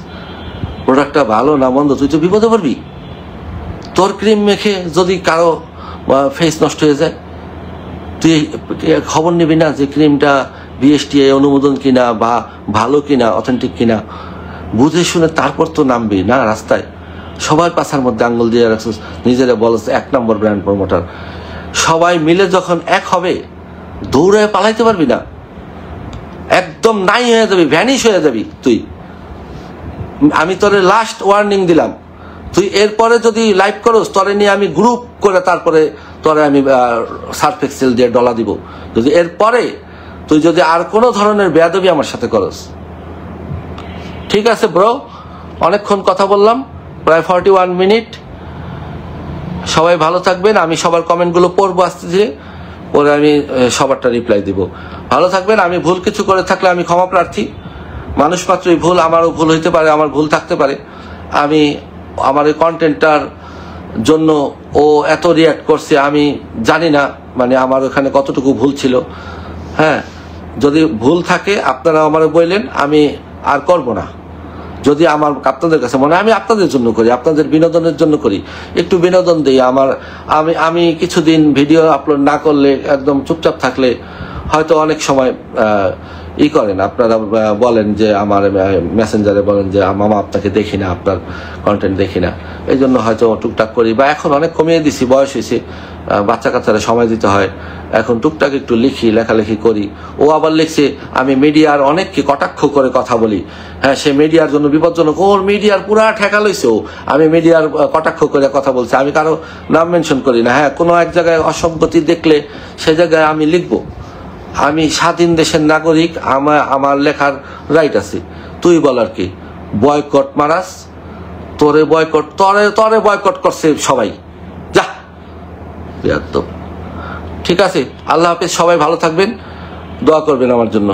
প্রোডাক্টটা ভালো না মন্দ, তুই তো বিপদে পড়বি। তোর ক্রিম মেখে যদি কারো ফেস নষ্ট হয়ে যায়, তুই খবর নিবি না যে ক্রিমটা বিএসটিআই অনুমোদন কিনা, বা ভালো কিনা, অথেন্টিক কিনা, বুঝে শুনে তারপর তো নামবি না রাস্তায়। সবার পাছার মধ্যে আঙ্গুল দিয়ে রাখছিস, নিজেরা বলছে 1 নম্বর ব্র্যান্ড প্রমোটার। সবাই মিলে যখন এক হবে, দৌড়ায় পালাইতে পারবি না, একদম নাই হয়ে যাবি, ভ্যানিশ হয়ে যাবি তুই। আমি তোরে লাস্ট ওয়ার্নিং দিলাম, তুই এরপরে যদি লাইভ করস, তোরে নিয়ে আমি গ্রুপ করে তারপরে তোরে আমি সার্ফ এক্সেল দিয়ে ডলা দিব। যদি এরপরে তুই যদি আর কোনো ধরনের বেয়াদবি আমার সাথে করস। ঠিক আছে ব্রো, অনেকক্ষণ কথা বললাম, প্রায় 41 মিনিট। সবাই ভালো থাকবেন। আমি সবার কমেন্টগুলো পড়বো আস্তে ধীরে, পরে আমি সবারটা রিপ্লাই দিব। ভালো থাকবেন। আমি ভুল কিছু করে থাকলে আমি ক্ষমা প্রার্থী। মানুষ মাত্রই ভুল, আমারও ভুল হইতে পারে, আমার ভুল থাকতে পারে। আমি আমার এই কন্টেন্টটার জন্য ও এত রিয়াক্ট করছে, আমি জানি না মানে আমার ওখানে কতটুকু ভুল ছিল। হ্যাঁ, যদি ভুল থাকে আপনারা আমার বললেন, আমি আর করব না। যদি আমার আপনাদের কাছে মনে হয় আমি আপনাদের জন্য করি, আপনাদের বিনোদনের জন্য করি, একটু বিনোদন দিই। আমি কিছুদিন ভিডিও আপলোড না করলে, একদম চুপচাপ থাকলে হয়তো অনেক সময় করেন আপনারা, বলেন যে আমার মেসেঞ্জারে বলেন যে মামা আপনাকে দেখি না, আপনার কন্টেন্ট দেখি না, এই জন্য হয়তো টুকটাক করি। বা এখন অনেক কমিয়ে দিছি, বয়স হয়েছে, বাচ্চা কাচ্চারা সময় দিতে হয়, এখন টুকটাক একটু লেখালেখি করি। ও আবার লিখছে আমি মিডিয়ার অনেককে কটাক্ষ করে কথা বলি। হ্যাঁ, সে মিডিয়ার জন্য বিপজ্জনক, ওর মিডিয়ার পুরা ঠেকা লইছে, আমি মিডিয়ার কটাক্ষ করে কথা বলছি। আমি কারো নাম মেনশন করি না। হ্যাঁ, কোনো এক জায়গায় অসঙ্গতি দেখলে সে জায়গায় আমি লিখবো। আমি স্বাধীন দেশের নাগরিক, আমার লেখার রাইট আছে। তুই বলার কি? বয়কট মারাস, তোরে বয়কট করছে সবাই, যা। ঠিক আছে, আল্লাহ হাফেজ। সবাই ভালো থাকবেন, দোয়া করবেন আমার জন্য।